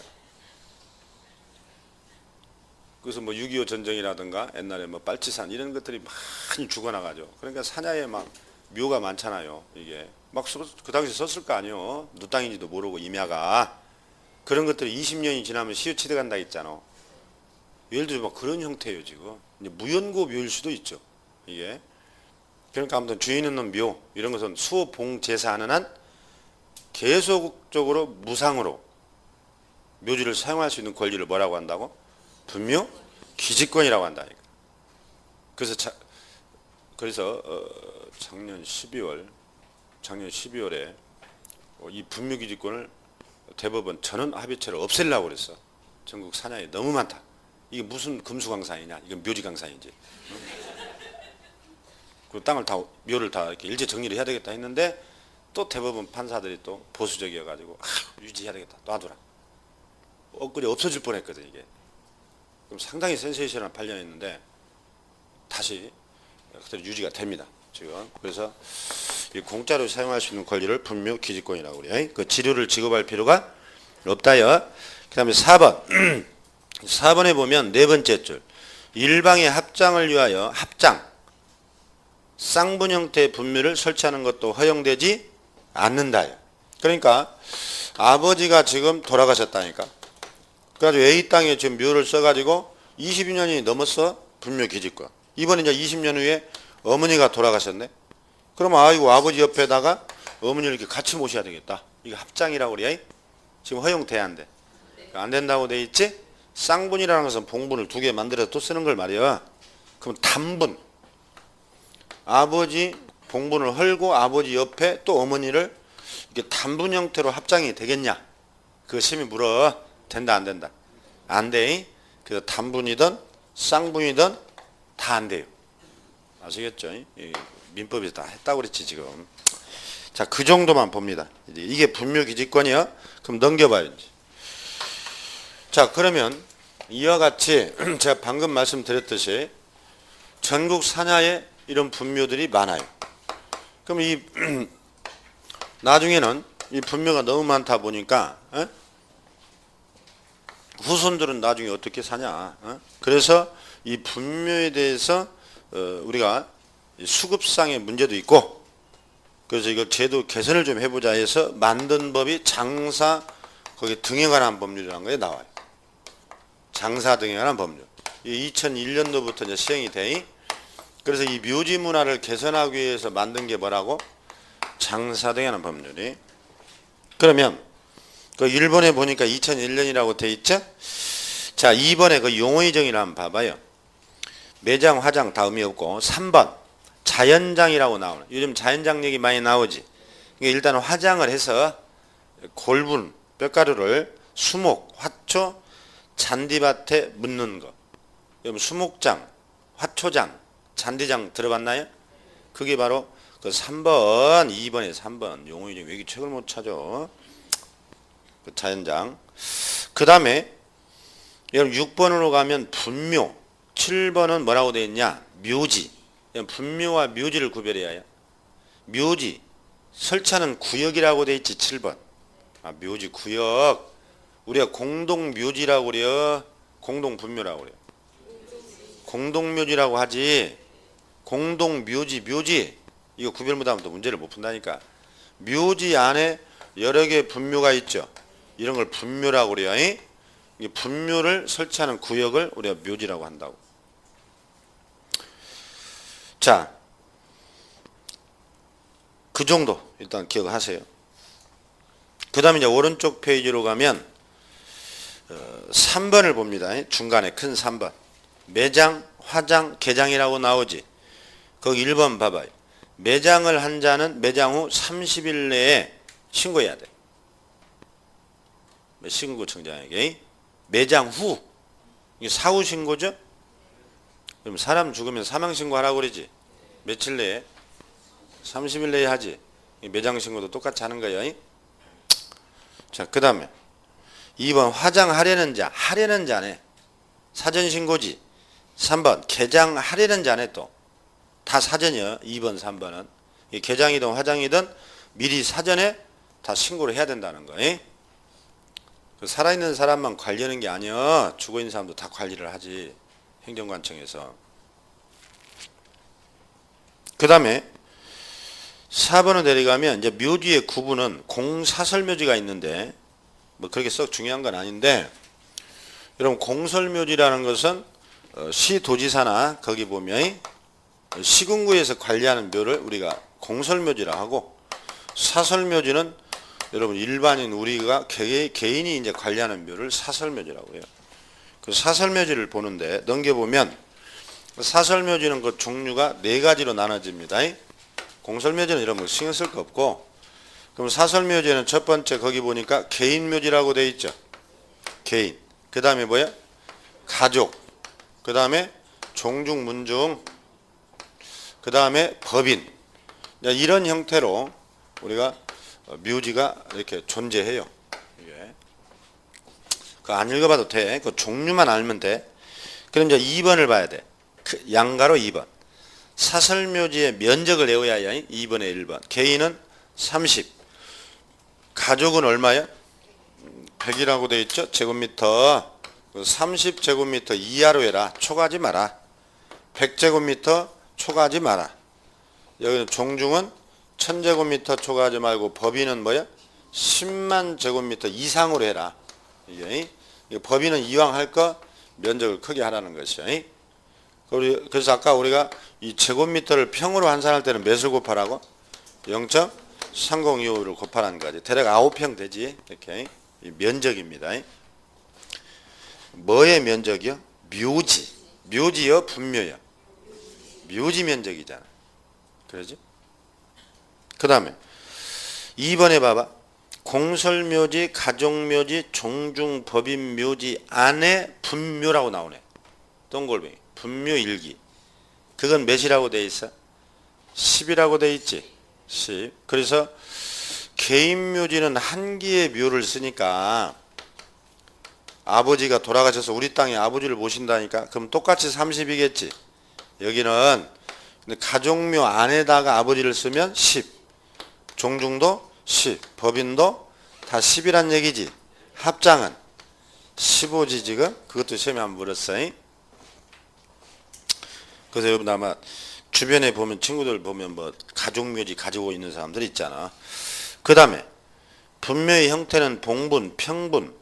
그래서 뭐 6.25 전쟁이라든가 옛날에 뭐 빨치산 이런 것들이 많이 죽어나가죠. 그러니까 산야에 막 묘가 많잖아요. 이게 막 그 당시 썼을 거 아니에요. 누 땅인지도 모르고 임야가. 그런 것들이 20년이 지나면 시효치대 간다 했잖아. 예를 들어 막 그런 형태예요 지금. 이제 무연고 묘일 수도 있죠. 이게. 그러니까 아무튼 주인 있는 묘 이런 것은 수호 봉제사하는 한 계속적으로 무상으로 묘지를 사용할 수 있는 권리를 뭐라고 한다고? 분묘 기지권이라고 한다니까. 그래서 작년 12월에 이 분묘 기지권을 대법원 전원 합의체로 없애려고 그랬어. 전국 산야에 너무 많다. 이게 무슨 금수강산이냐? 이건 묘지강산이지. 그 땅을 다 묘를 다 이렇게 일제 정리를 해야 되겠다 했는데 또 대법원 판사들이 또 보수적이어가지고 유지해야 되겠다. 놔두라. 엊그제 없어질 뻔했거든 이게. 그럼 상당히 센세이션한 판례였는데 다시 그대로 유지가 됩니다. 지금 그래서 이 공짜로 사용할 수 있는 권리를 분묘 기지권이라고 그래요. 그 지료를 지급할 필요가 없다요. 그다음에 4번 4번에 보면 네 번째 줄 일방의 합장을 위하여 합장 쌍분 형태의 분묘를 설치하는 것도 허용되지 않는다. 그러니까 아버지가 지금 돌아가셨다니까. 그래가지고 A 땅에 지금 묘를 써가지고 22년이 넘었어. 분묘 기지권. 이번에 이제 20년 후에 어머니가 돌아가셨네. 그러면 아이고 아버지 옆에다가 어머니를 이렇게 같이 모셔야 되겠다. 이거 합장이라고 그래. 지금 허용돼야 안 돼. 안 된다고 돼 있지? 쌍분이라는 것은 봉분을 두 개 만들어서 또 쓰는 걸 말이야. 그럼 단분. 아버지 봉분을 헐고 아버지 옆에 또 어머니를 이게 단분 형태로 합장이 되겠냐? 그 심히 물어. 된다 안 된다? 안 돼. 그래서 단분이든 쌍분이든 다 안 돼요. 아시겠죠? 민법에서 다 했다고 그랬지 지금. 자, 그 정도만 봅니다. 이게 분묘기지권이야. 그럼 넘겨봐요. 이제. 자, 그러면 이와 같이 제가 방금 말씀드렸듯이 전국 산하에 이런 분묘들이 많아요. 그럼 이 나중에는 이 분묘가 너무 많다 보니까 후손들은 나중에 어떻게 사냐. 그래서 이 분묘에 대해서 우리가 수급상의 문제도 있고 그래서 이거 제도 개선을 좀 해보자 해서 만든 법이 장사 거기 등에 관한 법률이라는 거에 나와요. 장사 등에 관한 법률. 이 2001년도부터 이제 시행이 돼. 그래서 이 묘지 문화를 개선하기 위해서 만든 게 뭐라고? 장사 등에 관한 법률이. 그러면 그 1번에 보니까 2001년이라고 돼 있죠? 자, 2번에 그 용의정의를 한번 봐봐요. 매장, 화장 다 의미 없고 3번 자연장이라고 나오는. 요즘 자연장 얘기 많이 나오지. 일단 화장을 해서 골분, 뼈가루를 수목, 화초, 잔디밭에 묻는 거. 여러분 수목장, 화초장, 잔디장 들어봤나요? 그게 바로 그 3번, 2번에 3번. 용의정 왜 이렇게 책을 못 찾아? 그 자연장. 그 다음에 여러분 6번으로 가면 분묘. 7번은 뭐라고 되어 있냐? 묘지. 분묘와 묘지를 구별해야 해요. 묘지. 설치하는 구역이라고 되어 있지. 7번. 아, 묘지 구역. 우리가 공동묘지라고 그래요. 공동분묘라고 그래요. 공동묘지라고 하지. 공동묘지, 묘지. 이거 구별 못하면 또 문제를 못 푼다니까. 묘지 안에 여러 개의 분묘가 있죠. 이런 걸 분묘라고 그래요. 이 분묘를 설치하는 구역을 우리가 묘지라고 한다고. 자, 그 정도 일단 기억하세요. 그 다음에 이제 오른쪽 페이지로 가면 3번을 봅니다. 중간에 큰 3번. 매장, 화장, 개장이라고 나오지. 거기 1번 봐봐요. 매장을 한 자는 매장 후 30일 내에 신고해야 돼. 신고청장에게. 매장 후. 이게 사후 신고죠? 그럼 사람 죽으면 사망신고하라고 그러지. 며칠 내에? 30일 내에 하지. 매장 신고도 똑같이 하는 거예요. 자, 그 다음에 2번 화장하려는 자. 하려는 자네. 사전신고지. 3번 개장하려는 자네 또. 다 사전이요. 2번, 3번은. 개장이든 화장이든 미리 사전에 다 신고를 해야 된다는 거예요. 살아있는 사람만 관리하는 게 아니야. 죽어있는 사람도 다 관리를 하지. 행정관청에서. 그 다음에 4번으로 내려가면 이제 묘지의 구분은 공사설묘지가 있는데 뭐 그렇게 썩 중요한 건 아닌데 여러분 공설묘지라는 것은 시도지사나 거기 보면 시군구에서 관리하는 묘를 우리가 공설묘지라 하고 사설묘지는 여러분 일반인 우리가 개인이 이제 관리하는 묘를 사설묘지라고 해요. 그 사설묘지를 보는데 넘겨보면 사설묘지는 그 종류가 4가지로 나눠집니다. 공설묘지는 이런 거 신경 쓸 거 없고 그럼 사설묘지는 첫 번째 거기 보니까 개인묘지라고 되어 있죠. 개인. 그 다음에 뭐야? 가족. 그 다음에 종중, 문중. 그 다음에 법인. 이런 형태로 우리가 묘지가 이렇게 존재해요. 그거 안 읽어봐도 돼. 그 종류만 알면 돼. 그럼 이제 2번을 봐야 돼. 양가로 2번. 사설묘지의 면적을 외워야 2번에 1번. 개인은 30. 가족은 얼마야? 100이라고 되어 있죠? 제곱미터. 30제곱미터 이하로 해라. 초과하지 마라. 100제곱미터 초과하지 마라. 여기는 종중은 1000제곱미터 초과하지 말고 법인은 뭐야? 10만 제곱미터 이상으로 해라. 이게 법인은 이왕 할 거 면적을 크게 하라는 것이요. 그래서 아까 우리가 이 제곱미터를 평으로 환산할 때는 몇을 곱하라고? 0.302를 곱하라는 거지. 대략 9평 되지. 이렇게 이 면적입니다. 뭐의 면적이요? 묘지. 묘지요? 분묘요? 묘지 면적이잖아. 그러지? 그 다음에 2번에 봐봐. 공설묘지, 가족묘지, 종중법인묘지 안에 분묘라고 나오네. 동글뱅이. 분묘일기. 그건 몇이라고 돼 있어? 10이라고 돼 있지. 10. 그래서 개인묘지는 한 개의 묘를 쓰니까 아버지가 돌아가셔서 우리 땅에 아버지를 모신다니까 그럼 똑같이 30이겠지. 여기는 가족묘 안에다가 아버지를 쓰면 10. 종중도 10. 법인도 다 10이란 얘기지. 합장은 15지 지금. 그것도 시험에 한번 물었어요. 그래서 여러분 아마 주변에 보면 친구들 보면 뭐 가족묘지 가지고 있는 사람들 있잖아. 그 다음에 분묘의 형태는 봉분, 평분.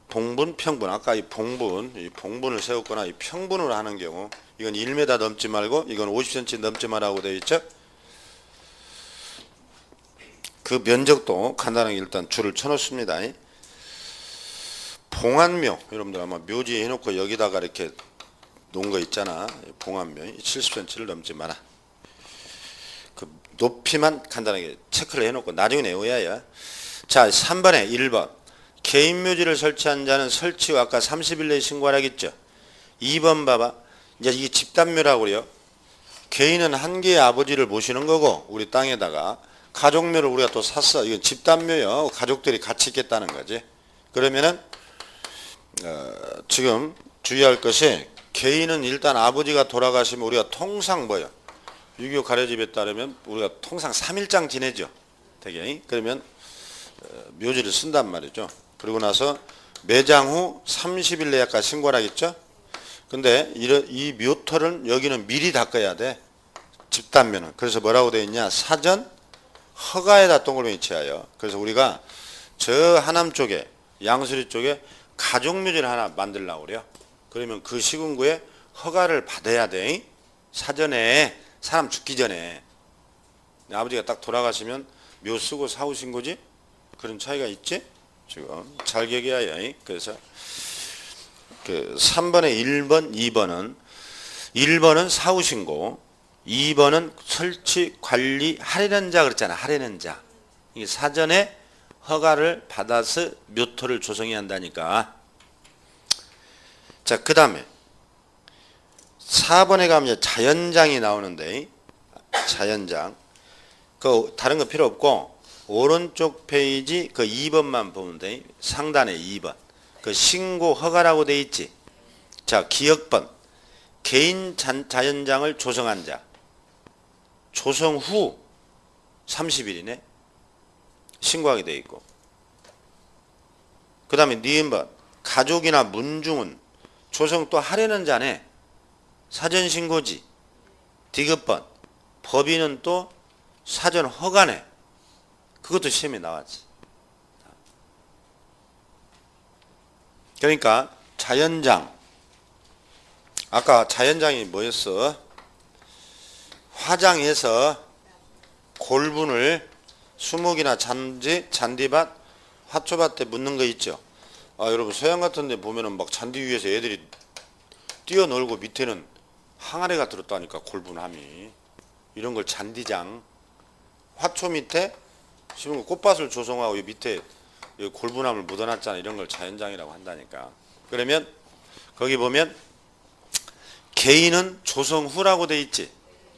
봉분, 평분. 아까 이 봉분을 세웠거나 이 평분으로 하는 경우 이건 1m 넘지 말고 이건 50cm 넘지 말라고 되어 있죠. 그 면적도 간단하게 일단 줄을 쳐놓습니다. 봉안묘. 여러분들 아마 묘지 해놓고 여기다가 이렇게 놓은 거 있잖아. 봉안묘 70cm를 넘지 마라. 그 높이만 간단하게 체크를 해놓고 나중에 외워야 해. 자, 3번에 1번. 개인묘지를 설치한 자는 설치 후 아까 30일 내에 신고하라겠죠. 2번 봐봐. 이제 이게 집단묘라고 그래요. 개인은 한 개의 아버지를 모시는 거고 우리 땅에다가 가족묘를 우리가 또 샀어. 이건 집단묘요. 가족들이 같이 있겠다는 거지. 그러면은 지금 주의할 것이 개인은 일단 아버지가 돌아가시면 우리가 통상 뭐요? 유교 가려집에 따르면 우리가 통상 3일장 지내죠. 되게. 그러면 묘지를 쓴단 말이죠. 그리고 나서 매장 후 30일 내에 아까 신고를 하겠죠. 근데 이 묘터는 여기는 미리 닦아야 돼. 집단묘는. 그래서 뭐라고 되어 있냐? 사전 허가에다 동그라미 치하여. 그래서 우리가 저 하남 쪽에 양수리 쪽에 가족묘지를 하나 만들려고 그래요. 그러면 그 시군구에 허가를 받아야 돼. 사전에 사람 죽기 전에 아버지가 딱 돌아가시면 묘 쓰고 사오신 거지. 그런 차이가 있지. 지금 잘 기억해야. 그래서 그 3번에 1번, 1번은 사후신고, 2번은 설치, 관리, 하려는 자 그랬잖아. 하려는 자. 이게 사전에 허가를 받아서 묘토를 조성해야 한다니까. 자, 그 다음에 4번에 가면 자연장이 나오는데, 자연장. 그 다른 거 필요 없고 오른쪽 페이지 그 2번만 보면 돼. 상단에 2번. 그 신고 허가라고 돼 있지. 자, 기억번. 개인 자연장을 조성한 자. 조성 후 30일이네. 신고하게 돼 있고. 그 다음에 니은번. 가족이나 문중은 조성 또 하려는 자네. 사전 신고지. 디귿번. 법인은 또 사전 허가네. 그것도 시험에 나왔지. 그러니까 자연장. 아까 자연장이 뭐였어? 화장해서 골분을 수목이나 잔디밭, 화초밭에 묻는 거 있죠. 여러분 서양 같은 데 보면은 막 잔디 위에서 애들이 뛰어놀고 밑에는 항아리가 들었다니까. 골분함이. 이런 걸 잔디장. 화초 밑에 심은 거 꽃밭을 조성하고 이 밑에 골분함을 묻어놨잖아. 이런 걸 자연장이라고 한다니까. 그러면 거기 보면 개인은 조성 후라고 돼 있지.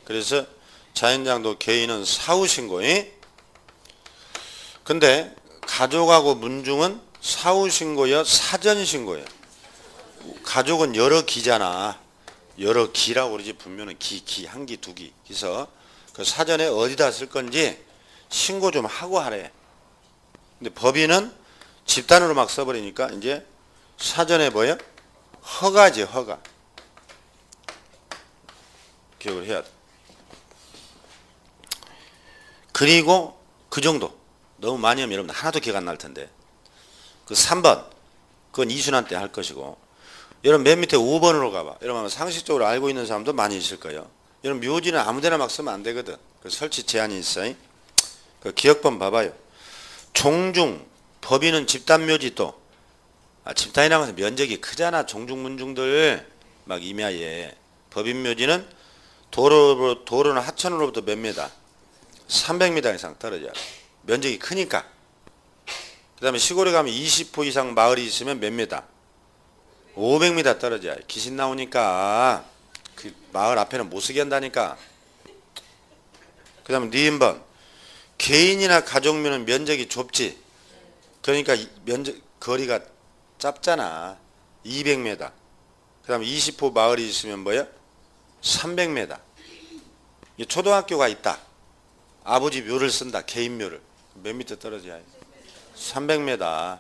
그래서 자연장도 개인은 사후신고에. 근데 가족하고 문중은 사후신고여 사전신고여. 가족은 여러 기잖아. 여러 기라고 그러지 분묘는 기, 한 기, 두 기. 그래서 그 사전에 어디다 쓸 건지 신고 좀 하고 하래. 근데 법인은 집단으로 막 써버리니까 이제 사전에 뭐야? 허가지, 허가. 기억을 해야 돼. 그리고 그 정도. 너무 많이 하면 여러분 하나도 기억 안 날 텐데. 그 3번. 그건 이순환 때 할 것이고. 여러분 맨 밑에 5번으로 가봐. 여러분 상식적으로 알고 있는 사람도 많이 있을 거예요. 여러분 묘지는 아무데나 막 쓰면 안 되거든. 그 설치 제한이 있어요. 그 기억번 봐봐요. 종중 법인은 집단묘지 또 집단이라고 해서 면적이 크잖아. 종중문중들 막 임야에. 법인묘지는 도로는 하천으로부터 몇 미터? 300m 이상 떨어져야 돼. 면적이 크니까. 그 다음에 시골에 가면 20호 이상 마을이 있으면 몇 미터? 500m 떨어져야 돼. 귀신 나오니까 그 마을 앞에는 못 쓰게 한다니까. 그 다음에 니은번 개인이나 가족묘는 면적이 좁지. 그러니까 면적 거리가 짧잖아. 200m. 그 다음에 20호 마을이 있으면 뭐야? 300m. 초등학교가 있다. 아버지 묘를 쓴다. 개인 묘를. 몇 미터 떨어져야 해? 300m.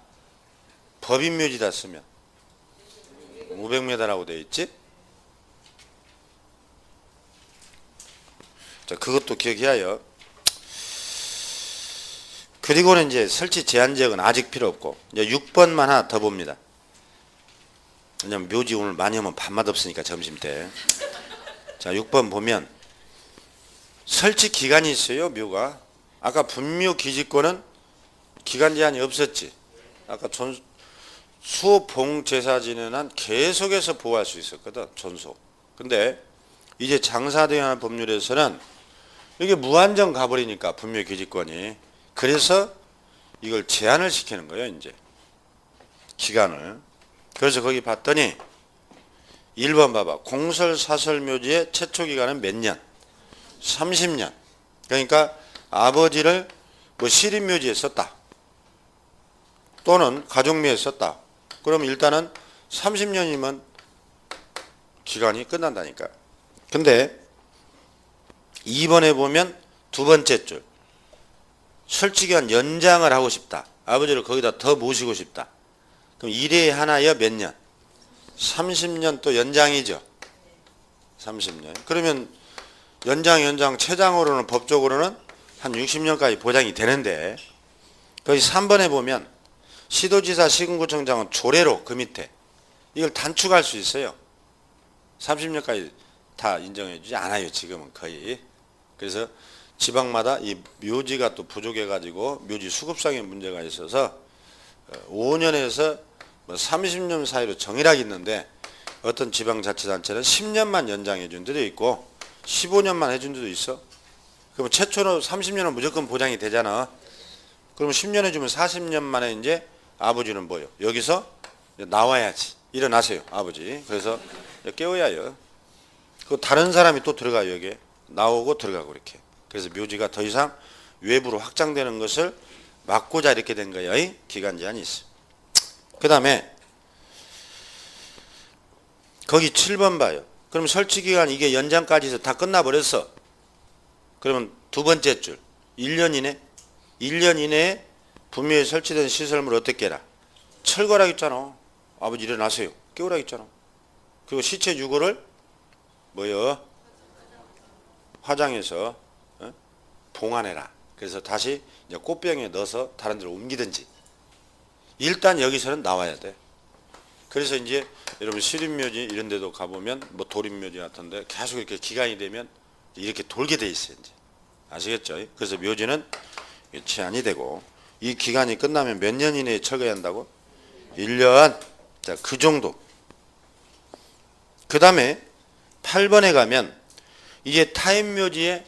법인 묘지다 쓰면 500m라고 되어 있지? 자, 그것도 기억해야 해요. 그리고는 이제 설치 제한 지역은 아직 필요 없고, 이제 6번만 하나 더 봅니다. 왜냐면 묘지 오늘 많이 하면 밥맛 없으니까 점심 때. 자, 6번 보면 설치 기간이 있어요, 묘가. 아까 분묘 기지권은 기간 제한이 없었지. 아까 수봉 제사 지내는 한 계속해서 보호할 수 있었거든, 존속. 근데 이제 장사대한 법률에서는 이게 무한정 가버리니까 분묘 기지권이. 그래서 이걸 제한을 시키는 거예요, 이제. 기간을. 그래서 거기 봤더니 1번 봐봐. 공설사설묘지의 최초 기간은 몇 년? 30년. 그러니까 아버지를 뭐 시립묘지에 썼다. 또는 가족묘에 썼다. 그러면 일단은 30년이면 기간이 끝난다니까. 근데 2번에 보면 두 번째 줄. 설치기간 연장을 하고 싶다. 아버지를 거기다 더 모시고 싶다. 그럼 1회 하나여 몇 년? 30년 또 연장이죠. 30년. 그러면 연장 최장으로는 법적으로는 한 60년까지 보장이 되는데 거기 3번에 보면 시도지사 시군구청장은 조례로 그 밑에 이걸 단축할 수 있어요. 30년까지 다 인정해 주지 않아요. 지금은 거의. 그래서 지방마다 이 묘지가 또 부족해 가지고 묘지 수급상의 문제가 있어서 5년에서 30년 사이로 정의락이 있는데 어떤 지방자치단체는 10년만 연장해 준 데도 있고 15년만 해준 데도 있어. 그럼 최초로 30년은 무조건 보장이 되잖아. 그러면 10년 해주면 40년 만에 이제 아버지는 뭐요? 여기서 나와야지. 일어나세요, 아버지. 그래서 깨워야 해요. 그 다른 사람이 또 들어가요, 여기에. 나오고 들어가고 이렇게. 그래서 묘지가 더 이상 외부로 확장되는 것을 막고자 이렇게 된 거예요. 기간 제한이 있어. 그 다음에 거기 7번 봐요. 그럼 설치기간 이게 연장까지 해서 다 끝나버렸어. 그러면 두 번째 줄 1년 이내 1년 이내에 분묘에 설치된 시설물 어떻게 해라? 철거라 했잖아. 아버지 일어나세요. 깨우라 했잖아. 그리고 시체 유골을 뭐요? 화장해서 봉안해라. 그래서 다시 이제 꽃병에 넣어서 다른 데로 옮기든지. 일단 여기서는 나와야 돼. 그래서 이제 여러분 시립묘지 이런 데도 가보면 뭐 도립묘지 같은데 계속 이렇게 기간이 되면 이렇게 돌게 돼 있어요. 이제. 아시겠죠? 그래서 묘지는 제한이 되고 이 기간이 끝나면 몇 년 이내에 철거해야 한다고? 1년. 자, 그 정도. 그 다음에 8번에 가면 이게 타인묘지에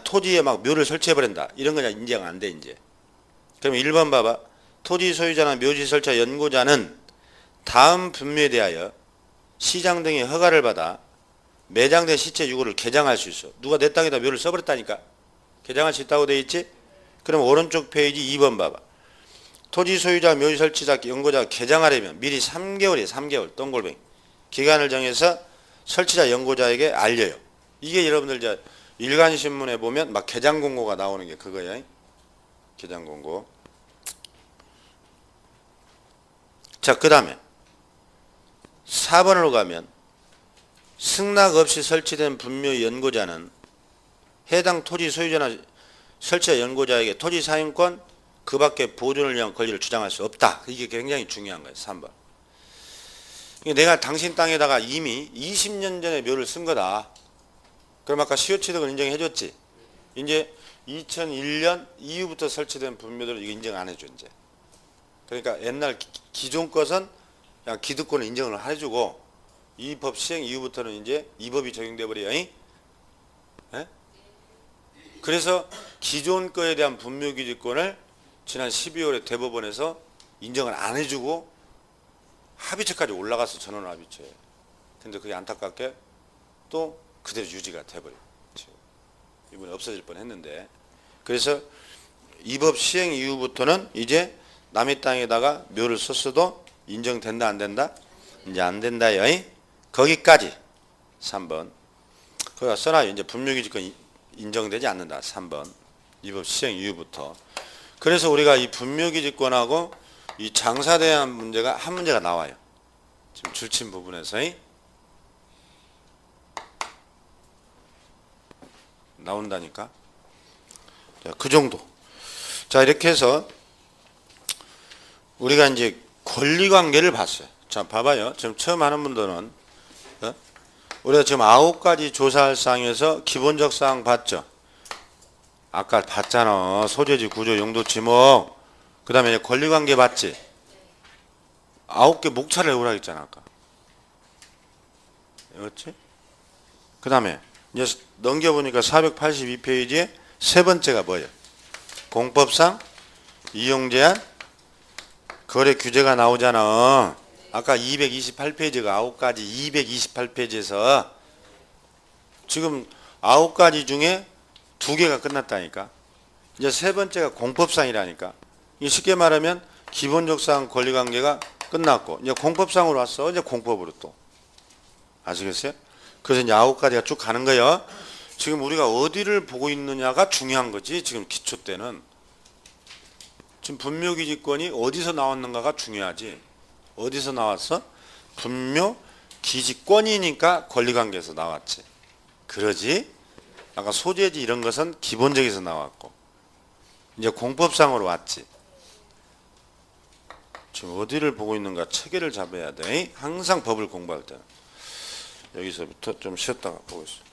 토지에 막 묘를 설치해버린다. 이런 거 인정 안 돼, 이제. 그럼 1번 봐봐. 토지 소유자나 묘지 설치 연구자는 다음 분묘에 대하여 시장 등의 허가를 받아 매장된 시체 유골을 개장할 수 있어. 누가 내 땅에다 묘를 써버렸다니까. 개장할 수 있다고 돼 있지? 그럼 오른쪽 페이지 2번 봐봐. 토지 소유자, 묘지 설치자, 연구자가 개장하려면 미리 3개월이에요. 3개월. 동글뱅이. 기간을 정해서 설치자 연구자에게 알려요. 이게 여러분들 이제 일간신문에 보면 막 개장 공고가 나오는 게 그거예요. 개장 공고. 자, 그 다음에 4번으로 가면 승낙 없이 설치된 분묘 연고자는 해당 토지 소유자나 설치자 연고자에게 토지 사용권 그 밖에 보존을 위한 권리를 주장할 수 없다. 이게 굉장히 중요한 거예요. 3번. 내가 당신 땅에다가 이미 20년 전에 묘를 쓴 거다. 그럼 아까 시효취득을 인정해 줬지. 이제 2001년 이후부터 설치된 분묘들을 이거 인정 안 해줘 이제. 그러니까 옛날 기존 것은 그냥 기득권을 인정을 해주고 이 법 시행 이후부터는 이제 이 법이 적용돼 버려요. 예? 그래서 기존 거에 대한 분묘기지권을 지난 12월에 대법원에서 인정을 안 해주고 합의체까지 올라가서 전원합의체. 근데 그게 안타깝게 또 그대로 유지가 돼버려. 이번에 없어질 뻔했는데. 그래서 이 법 시행 이후부터는 이제 남의 땅에다가 묘를 썼어도 인정된다 안 된다? 이제 안 된다요. 거기까지 3번. 거기다 써놔요. 이제 분묘기지권 인정되지 않는다. 3번. 이 법 시행 이후부터. 그래서 우리가 이 분묘기지권하고 이 장사대한 문제가 한 문제가 나와요. 지금 줄친 부분에서 나온다니까. 자, 그 정도. 자, 이렇게 해서 우리가 이제 권리관계를 봤어요. 자, 봐봐요. 지금 처음 하는 분들은 우리가 지금 9가지 조사할 사항에서 기본적 사항 봤죠. 아까 봤잖아. 소재지, 구조, 용도, 지목. 그 다음에 권리관계 봤지. 9개 목차를 외우라 했잖아 아까. 그렇지? 그 다음에 이제 넘겨보니까 482페이지에 세 번째가 뭐예요? 공법상 이용제한 거래 규제가 나오잖아. 아까 228페이지가 9가지 228페이지에서 지금 9가지 중에 2개가 끝났다니까. 이제 세 번째가 공법상이라니까. 이게 쉽게 말하면 기본적 사항 권리관계가 끝났고 이제 공법상으로 왔어. 이제 공법으로 또. 아시겠어요? 그래서 이제 9가지가 쭉 가는 거예요. 지금 우리가 어디를 보고 있느냐가 중요한 거지. 지금 기초 때는. 지금 분묘기지권이 어디서 나왔는가가 중요하지. 어디서 나왔어? 분묘기지권이니까 권리관계에서 나왔지. 그러지? 아까 소재지 이런 것은 기본적에서 나왔고 이제 공법상으로 왔지. 지금 어디를 보고 있는가 체계를 잡아야 돼. 항상 법을 공부할 때는. 여기서부터 좀 쉬었다가 보고 있어.